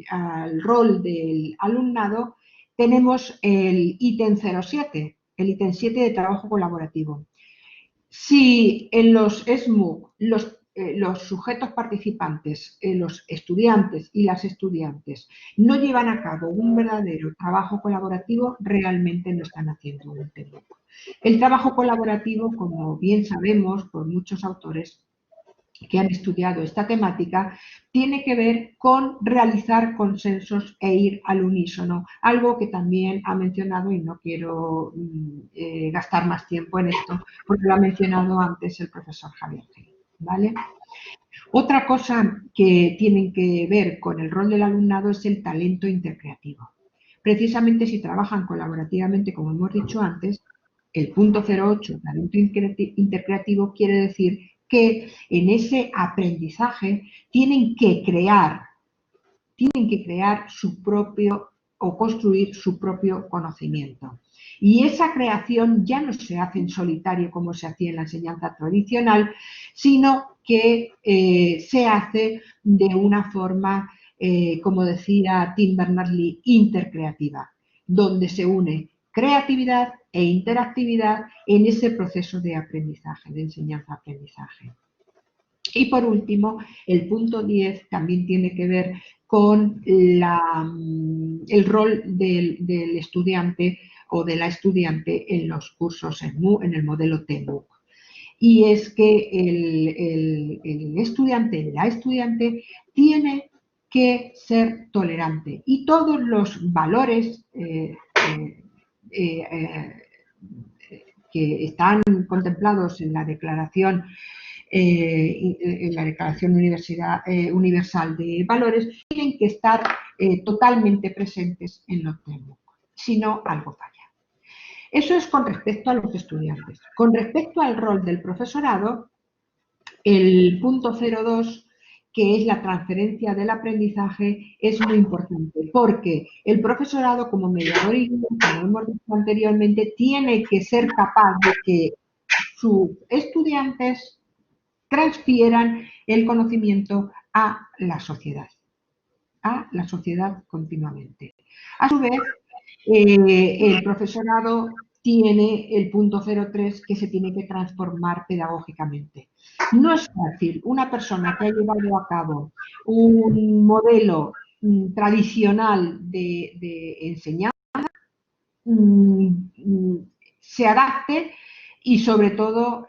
al rol del alumnado, tenemos el ítem 07, el ítem 7 de trabajo colaborativo. Si en los SMOOC los sujetos participantes, los estudiantes y las estudiantes no llevan a cabo un verdadero trabajo colaborativo, realmente no están haciendo un técnico. El trabajo colaborativo, como bien sabemos por muchos autores que han estudiado esta temática, tiene que ver con realizar consensos e ir al unísono, algo que también ha mencionado y no quiero gastar más tiempo en esto, porque lo ha mencionado antes el profesor Javier Gil, ¿vale? Otra cosa que tienen que ver con el rol del alumnado es el talento intercreativo. precisamente si trabajan colaborativamente, como hemos dicho antes, el punto 08, talento intercreativo, quiere decir que en ese aprendizaje tienen que crear su propio o construir su propio conocimiento. Y esa creación ya no se hace en solitario como se hacía en la enseñanza tradicional, sino que se hace de una forma, como decía Tim Berners-Lee, intercreativa, donde se une creatividad e interactividad en ese proceso de aprendizaje, de enseñanza-aprendizaje. Y por último, el punto 10 también tiene que ver con el rol del estudiante o de la estudiante en los cursos en el modelo TMOOC. Y es que el estudiante, la estudiante, tiene que ser tolerante y todos los valores que están contemplados en la Declaración Universal de Valores tienen que estar totalmente presentes en los TMOOC, si no, algo falla. Eso es con respecto a los estudiantes. Con respecto al rol del profesorado, el punto 02, que es la transferencia del aprendizaje, es muy importante porque el profesorado, como mediador y guía, como hemos dicho anteriormente, tiene que ser capaz de que sus estudiantes transfieran el conocimiento a la sociedad continuamente. A su vez, el profesorado tiene el punto 03 que se tiene que transformar pedagógicamente. No es fácil una persona que ha llevado a cabo un modelo tradicional de enseñanza se adapte y sobre todo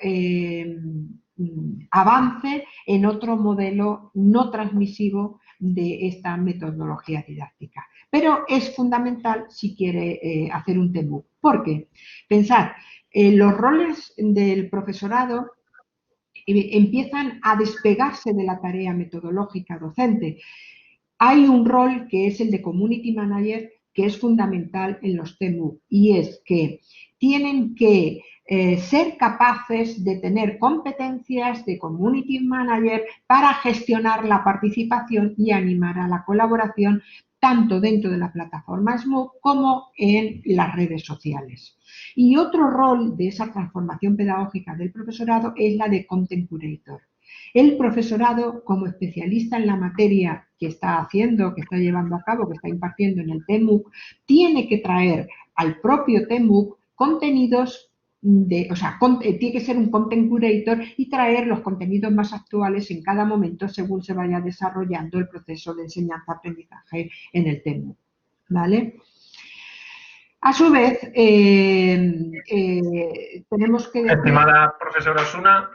avance en otro modelo no transmisivo de esta metodología didáctica. Pero es fundamental si quiere hacer un TMOOC. ¿Por qué? Pensad, los roles del profesorado empiezan a despegarse de la tarea metodológica docente. Hay un rol que es el de Community Manager que es fundamental en los TMOOC y es que tienen que ser capaces de tener competencias de Community Manager para gestionar la participación y animar a la colaboración tanto dentro de la plataforma SMOOC como en las redes sociales. Y otro rol de esa transformación pedagógica del profesorado es la de Content Curator. El profesorado, como especialista en la materia que está haciendo, que está llevando a cabo, que está impartiendo en el TMOOC, tiene que traer al propio TMOOC contenidos tiene que ser un content curator y traer los contenidos más actuales en cada momento según se vaya desarrollando el proceso de enseñanza-aprendizaje en el TMOOC, ¿vale? A su vez, tenemos que decir... Estimada profesora Osuna,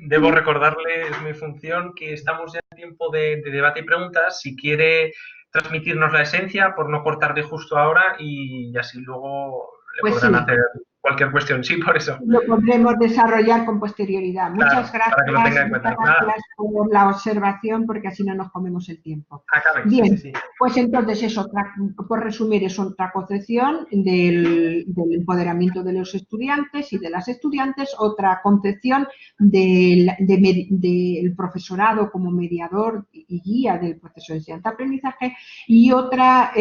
debo recordarle, es mi función, que estamos ya en tiempo de debate y preguntas. Si quiere transmitirnos la esencia, por no cortarle justo ahora y así luego le podrán hacer cualquier cuestión. Sí, por eso. Lo podremos desarrollar con posterioridad. Claro, muchas gracias, para que lo tenga en cuenta. muchas gracias por la observación, porque así no nos comemos el tiempo. Acabe. Bien, sí. Pues entonces es otra, por resumir, es otra concepción del empoderamiento de los estudiantes y de las estudiantes, otra concepción del profesorado como mediador y guía del proceso de enseñanza-aprendizaje y otra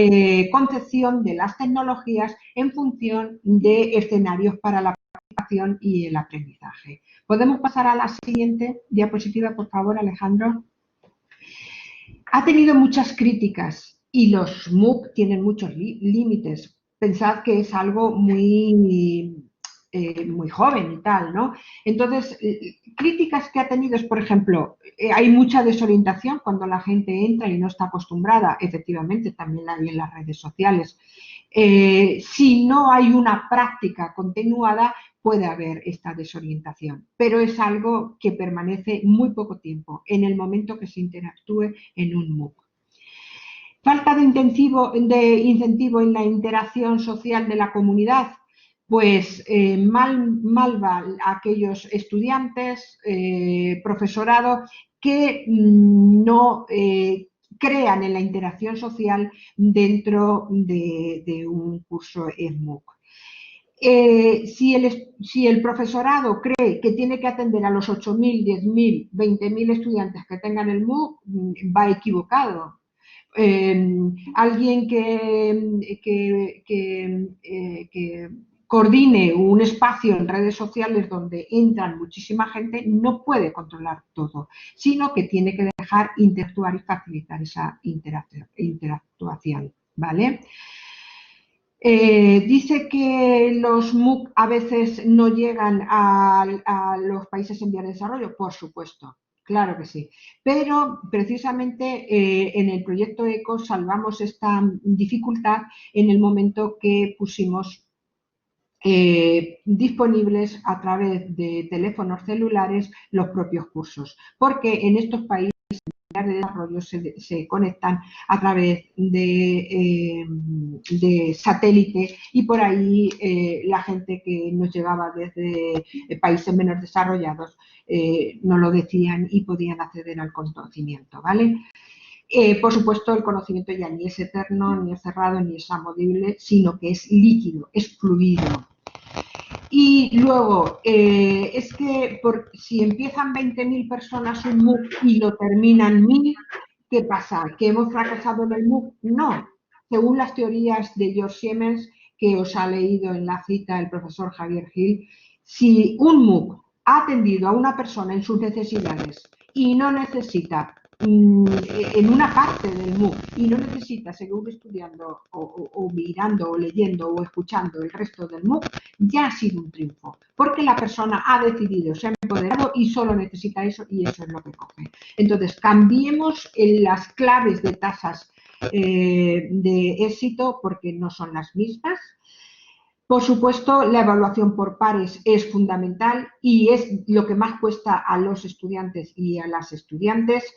concepción de las tecnologías en función de escenarios para la participación y el aprendizaje. ¿Podemos pasar a la siguiente diapositiva, por favor, Alejandro? Ha tenido muchas críticas y los MOOC tienen muchos límites. Pensad que es algo muy joven y tal, ¿no? Entonces, críticas que ha tenido es, por ejemplo, hay mucha desorientación cuando la gente entra y no está acostumbrada. Efectivamente, también la hay en las redes sociales. Si no hay una práctica continuada, puede haber esta desorientación, pero es algo que permanece muy poco tiempo en el momento que se interactúe en un MOOC. Falta de incentivo en la interacción social de la comunidad, pues mal va a aquellos estudiantes, profesorado, que no crean en la interacción social dentro de un curso ESMUC. Si el profesorado cree que tiene que atender a los 8.000, 10.000, 20.000 estudiantes que tengan el MOOC, va equivocado. Alguien que coordine un espacio en redes sociales donde entran muchísima gente no puede controlar todo, sino que tiene que dejar interactuar y facilitar esa interactuación, ¿vale? Dice que los MOOC a veces no llegan a los países en vías de desarrollo, por supuesto, claro que sí. Pero precisamente en el proyecto ECO salvamos esta dificultad en el momento que pusimos disponibles a través de teléfonos celulares los propios cursos, porque en estos países de desarrollo se conectan a través de satélite y por ahí la gente que nos llegaba desde países menos desarrollados nos lo decían y podían acceder al conocimiento, ¿vale? Por supuesto, el conocimiento ya ni es eterno, ni es cerrado, ni es amovible, sino que es líquido, es fluido. Y luego, es que si empiezan 20.000 personas un MOOC y lo terminan 1.000, ¿qué pasa? ¿Que hemos fracasado en el MOOC? No. Según las teorías de George Siemens, que os ha leído en la cita el profesor Javier Gil, si un MOOC ha atendido a una persona en sus necesidades y no necesita en una parte del MOOC y no necesita seguir estudiando o mirando o leyendo o escuchando el resto del MOOC, ya ha sido un triunfo, porque la persona ha decidido, se ha empoderado y solo necesita eso y eso es lo que coge. Entonces, cambiemos las claves de tasas de éxito porque no son las mismas. Por supuesto, la evaluación por pares es fundamental y es lo que más cuesta a los estudiantes y a las estudiantes.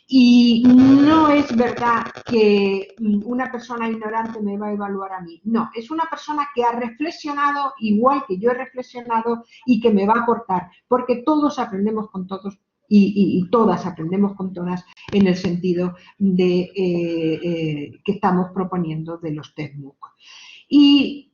Y no es verdad que una persona ignorante me va a evaluar a mí. No, es una persona que ha reflexionado igual que yo he reflexionado y que me va a aportar, porque todos aprendemos con todos y todas aprendemos con todas en el sentido de que estamos proponiendo de los test MOOC. Y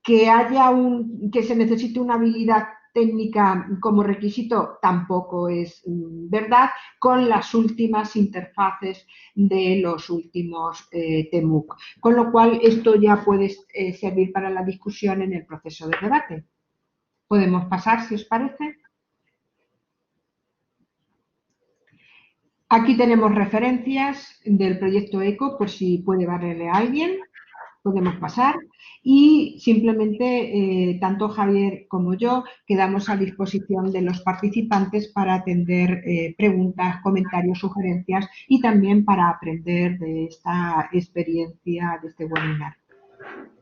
que se necesite una habilidad técnica como requisito tampoco es verdad con las últimas interfaces de los últimos TMUC. Con lo cual, esto ya puede servir para la discusión en el proceso de debate. ¿Podemos pasar, si os parece? Aquí tenemos referencias del proyecto ECO, por si puede valerle a alguien. Podemos pasar y simplemente tanto Javier como yo quedamos a disposición de los participantes para atender preguntas, comentarios, sugerencias y también para aprender de esta experiencia de este webinar.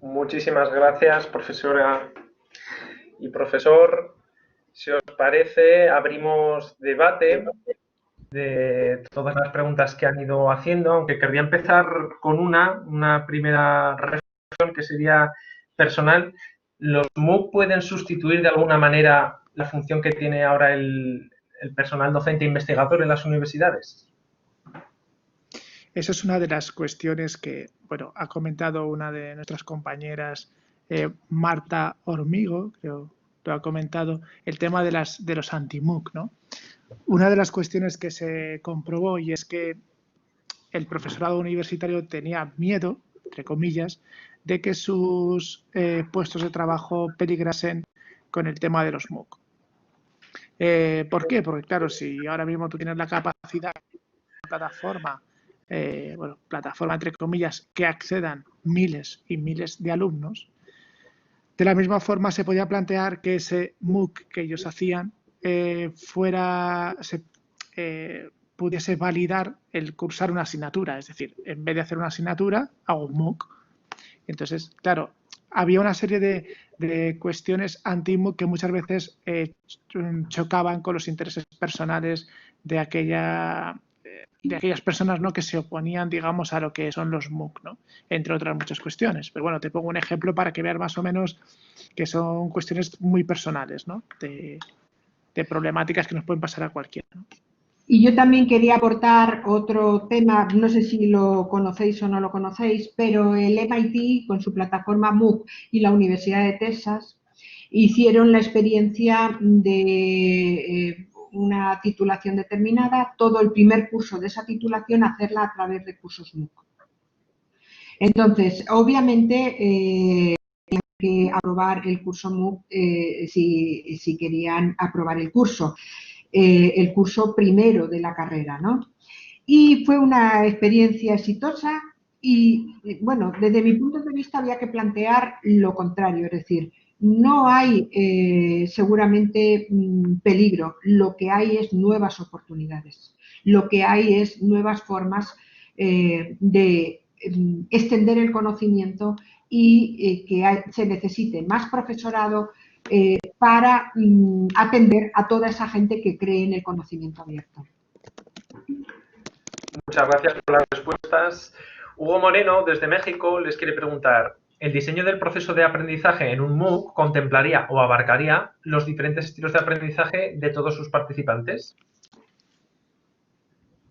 Muchísimas gracias, profesora y profesor. Si os parece, abrimos debate de todas las preguntas que han ido haciendo, aunque querría empezar con una primera reflexión que sería personal. ¿Los MOOC pueden sustituir de alguna manera la función que tiene ahora el personal docente e investigador en las universidades? Esa es una de las cuestiones que, bueno, ha comentado una de nuestras compañeras, Marta Hormigo, creo, lo ha comentado, el tema de los anti-MOOC, ¿no? Una de las cuestiones que se comprobó y es que el profesorado universitario tenía miedo, entre comillas, de que sus puestos de trabajo peligrasen con el tema de los MOOC. ¿Por qué? Porque, claro, si ahora mismo tú tienes la capacidad de plataforma, plataforma entre comillas, que accedan miles y miles de alumnos, de la misma forma se podía plantear que ese MOOC que ellos hacían pudiese validar el cursar una asignatura. Es decir, en vez de hacer una asignatura, hago un MOOC. Entonces, claro, había una serie de cuestiones anti-MOOC que muchas veces chocaban con los intereses personales de aquellas personas, ¿no?, que se oponían, digamos, a lo que son los MOOC, ¿no?, entre otras muchas cuestiones. Pero bueno, te pongo un ejemplo para que veas más o menos que son cuestiones muy personales, ¿no?, de problemáticas que nos pueden pasar a cualquiera, ¿no? Y yo también quería aportar otro tema, no sé si lo conocéis o no lo conocéis, pero el MIT con su plataforma MOOC y la Universidad de Texas hicieron la experiencia de una titulación determinada, todo el primer curso de esa titulación hacerla a través de cursos MOOC. Entonces, obviamente, que aprobar el curso MOOC si querían aprobar el curso primero de la carrera, ¿no? Y fue una experiencia exitosa y, bueno, desde mi punto de vista había que plantear lo contrario, es decir, no hay seguramente peligro, lo que hay es nuevas oportunidades, lo que hay es nuevas formas de extender el conocimiento y que se necesite más profesorado para atender a toda esa gente que cree en el conocimiento abierto. Muchas gracias por las respuestas. Hugo Moreno, desde México, les quiere preguntar, ¿el diseño del proceso de aprendizaje en un MOOC contemplaría o abarcaría los diferentes estilos de aprendizaje de todos sus participantes?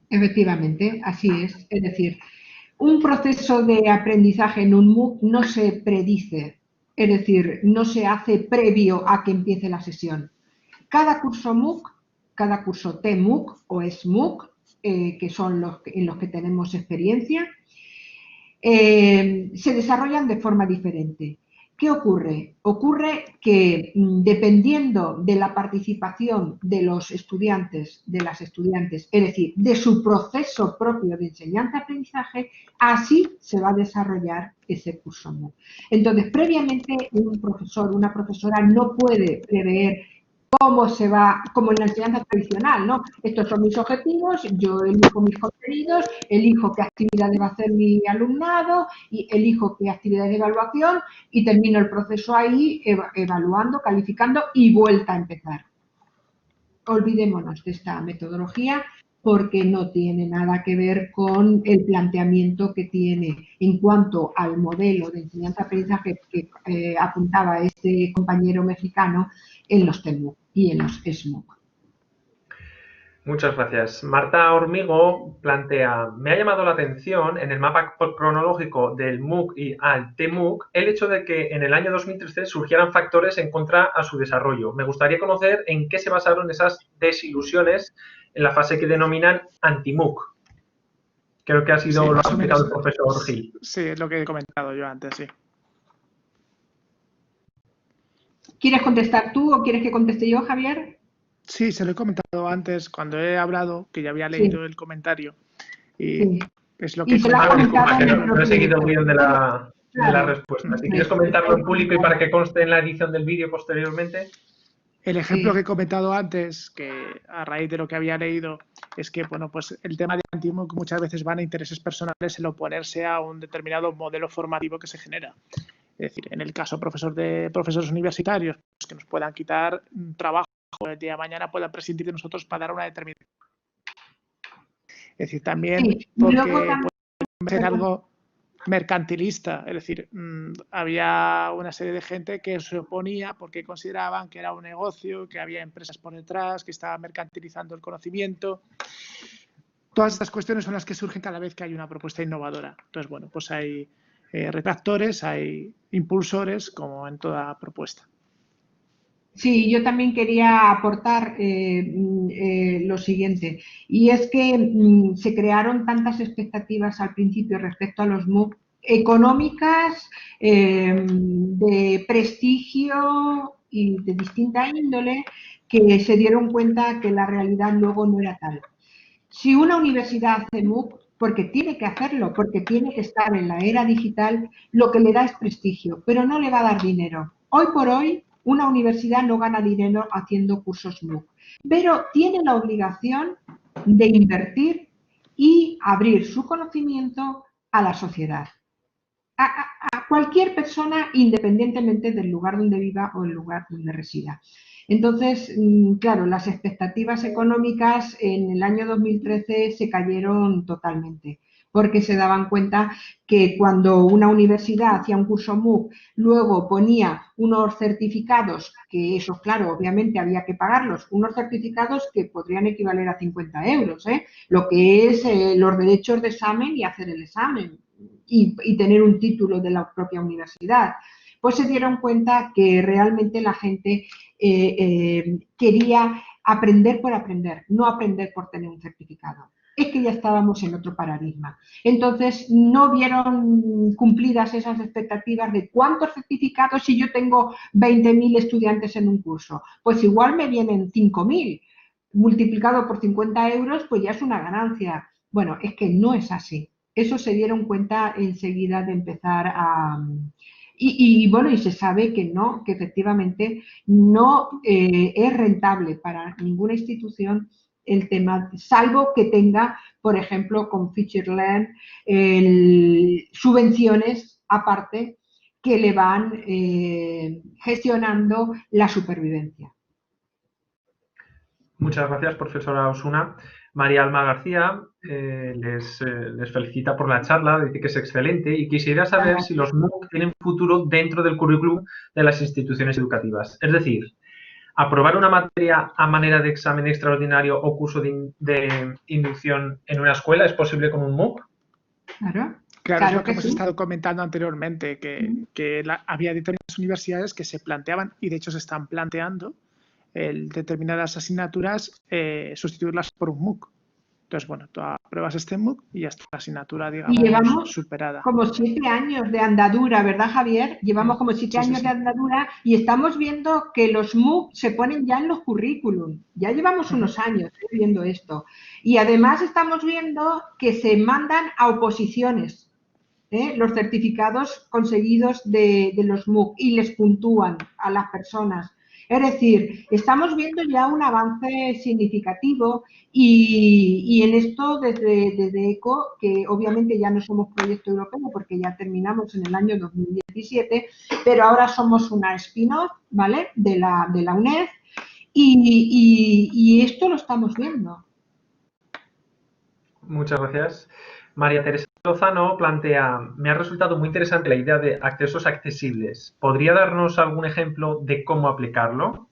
Efectivamente, así es. Es decir, un proceso de aprendizaje en un MOOC no se predice, es decir, no se hace previo a que empiece la sesión. Cada curso MOOC, cada curso TMOOC o SMOOC, que son en los que tenemos experiencia, se desarrollan de forma diferente. ¿Qué ocurre? Ocurre que dependiendo de la participación de los estudiantes, de las estudiantes, es decir, de su proceso propio de enseñanza-aprendizaje, así se va a desarrollar ese curso MOOC. Entonces, previamente un profesor, una profesora no puede prever cómo se va, como en la enseñanza tradicional, ¿no? Estos son mis objetivos, yo elijo mis contenidos, elijo qué actividades va a hacer mi alumnado, y elijo qué actividades de evaluación y termino el proceso ahí evaluando, calificando y vuelta a empezar. Olvidémonos de esta metodología porque no tiene nada que ver con el planteamiento que tiene en cuanto al modelo de enseñanza-aprendizaje que apuntaba este compañero mexicano en los TMOOC y en los SMOOC. Muchas gracias. Marta Hormigo plantea, me ha llamado la atención en el mapa cronológico del MOOC y al TMOOC el hecho de que en el año 2013 surgieran factores en contra a su desarrollo. Me gustaría conocer en qué se basaron esas desilusiones en la fase que denominan anti-MOOC. Creo que ha sido lo que ha explicado el profesor Gil. Sí, es lo que he comentado yo antes, sí. ¿Quieres contestar tú o quieres que conteste yo, Javier? Sí, se lo he comentado antes cuando he hablado, que ya había leído el comentario. Y es lo que no he seguido el guión de la respuesta. Si quieres comentarlo en público y para que conste en la edición del vídeo posteriormente. El ejemplo que he comentado antes, que a raíz de lo que había leído, es que bueno, pues el tema de anti-MOOC muchas veces van a intereses personales el oponerse a un determinado modelo formativo que se genera. Es decir, en el caso profesores universitarios, pues que nos puedan quitar trabajo el día de mañana, puedan prescindir de nosotros para dar una determinada. Es decir, también porque puede ser algo mercantilista, es decir, había una serie de gente que se oponía porque consideraban que era un negocio, que había empresas por detrás, que estaban mercantilizando el conocimiento. Todas estas cuestiones son las que surgen cada vez que hay una propuesta innovadora. Entonces, bueno, pues hay retractores, hay impulsores, como en toda propuesta. Sí, yo también quería aportar lo siguiente, y es que se crearon tantas expectativas al principio respecto a los MOOC económicas, de prestigio y de distinta índole, que se dieron cuenta que la realidad luego no era tal. Si una universidad hace MOOC, porque tiene que hacerlo, porque tiene que estar en la era digital, lo que le da es prestigio, pero no le va a dar dinero. Hoy por hoy, una universidad no gana dinero haciendo cursos MOOC, pero tiene la obligación de invertir y abrir su conocimiento a la sociedad, a cualquier persona, independientemente del lugar donde viva o el lugar donde resida. Entonces, claro, las expectativas económicas en el año 2013 se cayeron totalmente, porque se daban cuenta que cuando una universidad hacía un curso MOOC, luego ponía unos certificados, que esos, claro, obviamente había que pagarlos, unos certificados que podrían equivaler a 50 euros, lo que es los derechos de examen y hacer el examen y tener un título de la propia universidad. Pues se dieron cuenta que realmente la gente quería aprender por aprender, no aprender por tener un certificado. Es que ya estábamos en otro paradigma. Entonces, no vieron cumplidas esas expectativas de cuántos certificados si yo tengo 20.000 estudiantes en un curso. Pues igual me vienen 5.000. Multiplicado por 50 euros, pues ya es una ganancia. Bueno, es que no es así. Eso se dieron cuenta enseguida de empezar a... bueno, y se sabe que no, que efectivamente no es rentable para ninguna institución el tema, salvo que tenga, por ejemplo, con FeatureLearn, subvenciones aparte que le van gestionando la supervivencia. Muchas gracias, profesora Osuna. María Alma García les felicita por la charla, dice que es excelente y quisiera saber si los MOOC tienen futuro dentro del currículum de las instituciones educativas. Es decir, ¿aprobar una materia a manera de examen extraordinario o curso de inducción en una escuela es posible con un MOOC? Claro, es lo que hemos estado comentando anteriormente, que había determinadas universidades que se planteaban, y de hecho se están planteando, determinadas asignaturas sustituirlas por un MOOC. Entonces, bueno, tú apruebas este MOOC y ya está la asignatura, digamos, y llevamos superada. Como 7 años de andadura, ¿verdad, Javier? Llevamos como 7 años de andadura y estamos viendo que los MOOC se ponen ya en los currículum. Ya llevamos unos años viendo esto. Y además estamos viendo que se mandan a oposiciones los certificados conseguidos de los MOOC y les puntúan a las personas. Es decir, estamos viendo ya un avance significativo y en esto desde ECO, que obviamente ya no somos proyecto europeo porque ya terminamos en el año 2017, pero ahora somos una spin-off, ¿vale?, de la UNED y esto lo estamos viendo. Muchas gracias. María Teresa Lozano plantea, me ha resultado muy interesante la idea de accesos accesibles. ¿Podría darnos algún ejemplo de cómo aplicarlo?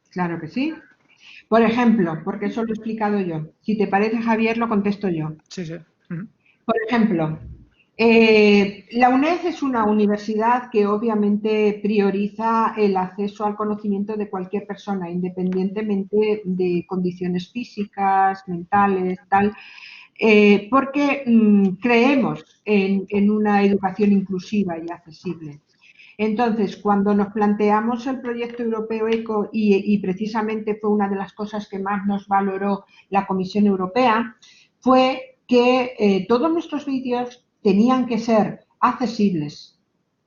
Claro que sí. Por ejemplo, porque eso lo he explicado yo. Si te parece, Javier, lo contesto yo. Sí, sí. Por ejemplo, la UNED es una universidad que obviamente prioriza el acceso al conocimiento de cualquier persona, independientemente de condiciones físicas, mentales, tal, porque creemos en una educación inclusiva y accesible. Entonces, cuando nos planteamos el proyecto europeo ECO y precisamente fue una de las cosas que más nos valoró la Comisión Europea, fue que todos nuestros vídeos tenían que ser accesibles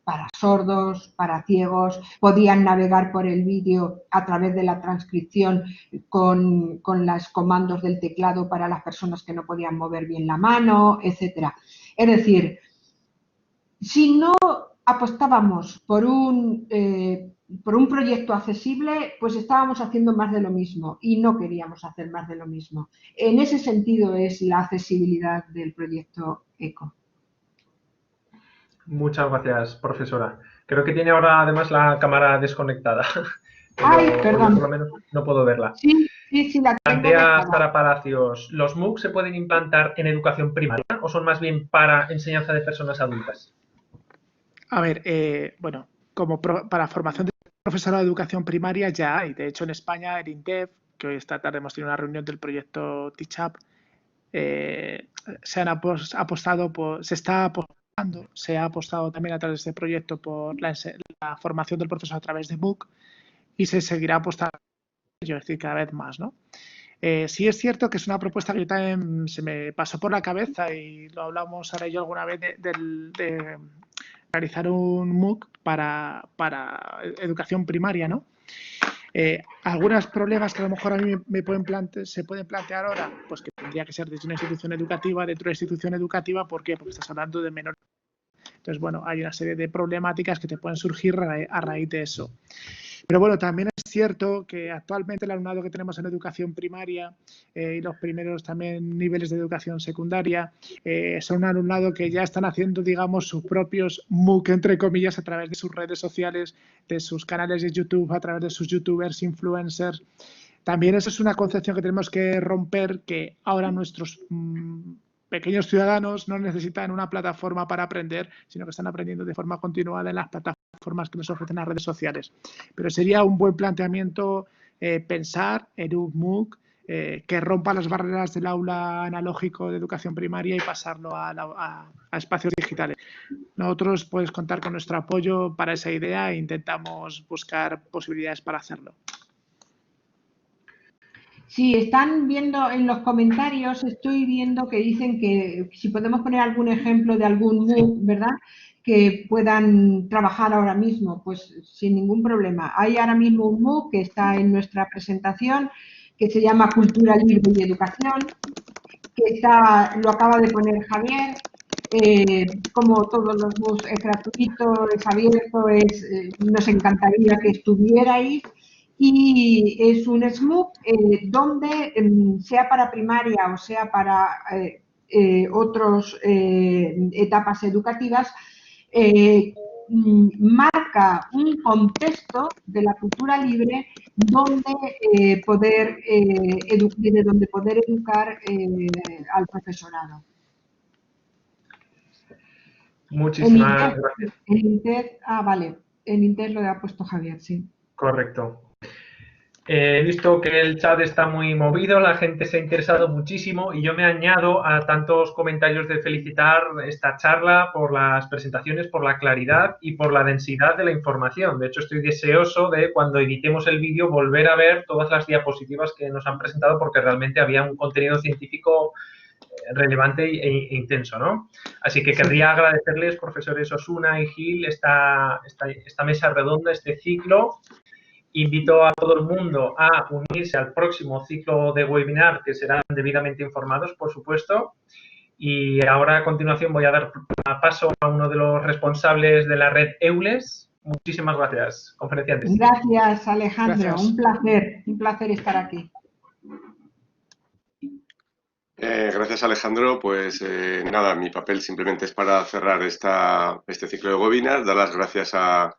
para sordos, para ciegos, podían navegar por el vídeo a través de la transcripción con los comandos del teclado para las personas que no podían mover bien la mano, etcétera. Es decir, si no apostábamos por un proyecto accesible, pues estábamos haciendo más de lo mismo y no queríamos hacer más de lo mismo. En ese sentido es la accesibilidad del proyecto ECO. Muchas gracias, profesora. Creo que tiene ahora además la cámara desconectada. Ay, perdón. Por lo menos no puedo verla. Sí, la tengo. Plantea Sara Palacios, ¿los MOOC se pueden implantar en educación primaria o son más bien para enseñanza de personas adultas? A ver, bueno, como para formación de profesorado de educación primaria ya hay. De hecho, en España, el INDEF, que hoy esta tarde hemos tenido una reunión del proyecto TeachUp, se ha apostado también a través de este proyecto por la formación del profesor a través de MOOC y se seguirá apostando, es decir, cada vez más, ¿no? Sí es cierto que es una propuesta que yo también se me pasó por la cabeza y lo hablamos ahora yo alguna vez de realizar un MOOC para educación primaria, ¿no? Algunos problemas que a lo mejor a mí se pueden plantear ahora, pues que tendría que ser desde una institución educativa, dentro de la institución educativa, ¿por qué? Porque estás hablando de menores. Entonces, bueno, hay una serie de problemáticas que te pueden surgir a raíz de eso. Pero bueno, también es cierto que actualmente el alumnado que tenemos en educación primaria y los primeros también niveles de educación secundaria son un alumnado que ya están haciendo, digamos, sus propios MOOC, entre comillas, a través de sus redes sociales, de sus canales de YouTube, a través de sus youtubers, influencers. También eso es una concepción que tenemos que romper, que ahora nuestros pequeños ciudadanos no necesitan una plataforma para aprender, sino que están aprendiendo de forma continuada en las plataformas que nos ofrecen las redes sociales. Pero sería un buen planteamiento pensar en un MOOC que rompa las barreras del aula analógico de educación primaria y pasarlo a espacios digitales. Nosotros puedes contar con nuestro apoyo para esa idea e intentamos buscar posibilidades para hacerlo. Sí, están viendo en los comentarios, estoy viendo que dicen que si podemos poner algún ejemplo de algún MOOC, ¿verdad?, que puedan trabajar ahora mismo, pues sin ningún problema. Hay ahora mismo un MOOC que está en nuestra presentación, que se llama Cultura Libre y Educación, que lo acaba de poner Javier. Como todos los MOOCs, es gratuito, es abierto, nos encantaría que estuvierais. Y es un SMOOC donde, sea para primaria o sea para otras etapas educativas, marca un contexto de la cultura libre donde poder educar al profesorado. Muchísimas gracias. En Inter, vale, en Inter lo ha puesto Javier, sí. Correcto. He visto que el chat está muy movido, la gente se ha interesado muchísimo y yo me añado a tantos comentarios de felicitar esta charla por las presentaciones, por la claridad y por la densidad de la información. De hecho, estoy deseoso de, cuando editemos el vídeo, volver a ver todas las diapositivas que nos han presentado, porque realmente había un contenido científico relevante e intenso, ¿no? Así que querría agradecerles, profesores Osuna y Gil, esta mesa redonda, este ciclo. Invito a todo el mundo a unirse al próximo ciclo de webinar, que serán debidamente informados, por supuesto. Y ahora, a continuación, voy a dar paso a uno de los responsables de la red EULES. Muchísimas gracias, conferenciantes. Gracias, Alejandro. Gracias. Un placer estar aquí. Gracias, Alejandro. Pues nada, mi papel simplemente es para cerrar este ciclo de webinar, dar las gracias a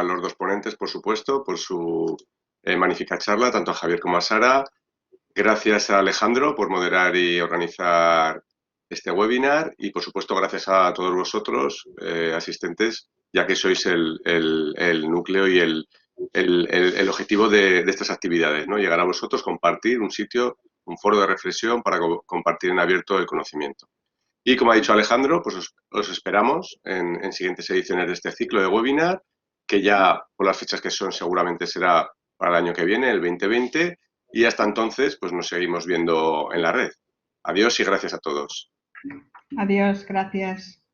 los dos ponentes, por supuesto, por su magnífica charla, tanto a Javier como a Sara. Gracias a Alejandro por moderar y organizar este webinar y, por supuesto, gracias a todos vosotros, asistentes, ya que sois el núcleo y el objetivo de estas actividades, ¿no? Llegar a vosotros, compartir un sitio, un foro de reflexión para compartir en abierto el conocimiento. Y, como ha dicho Alejandro, pues os esperamos en siguientes ediciones de este ciclo de webinar, que ya, por las fechas que son, seguramente será para el año que viene, el 2020, y hasta entonces pues nos seguimos viendo en la red. Adiós y gracias a todos. Adiós, gracias.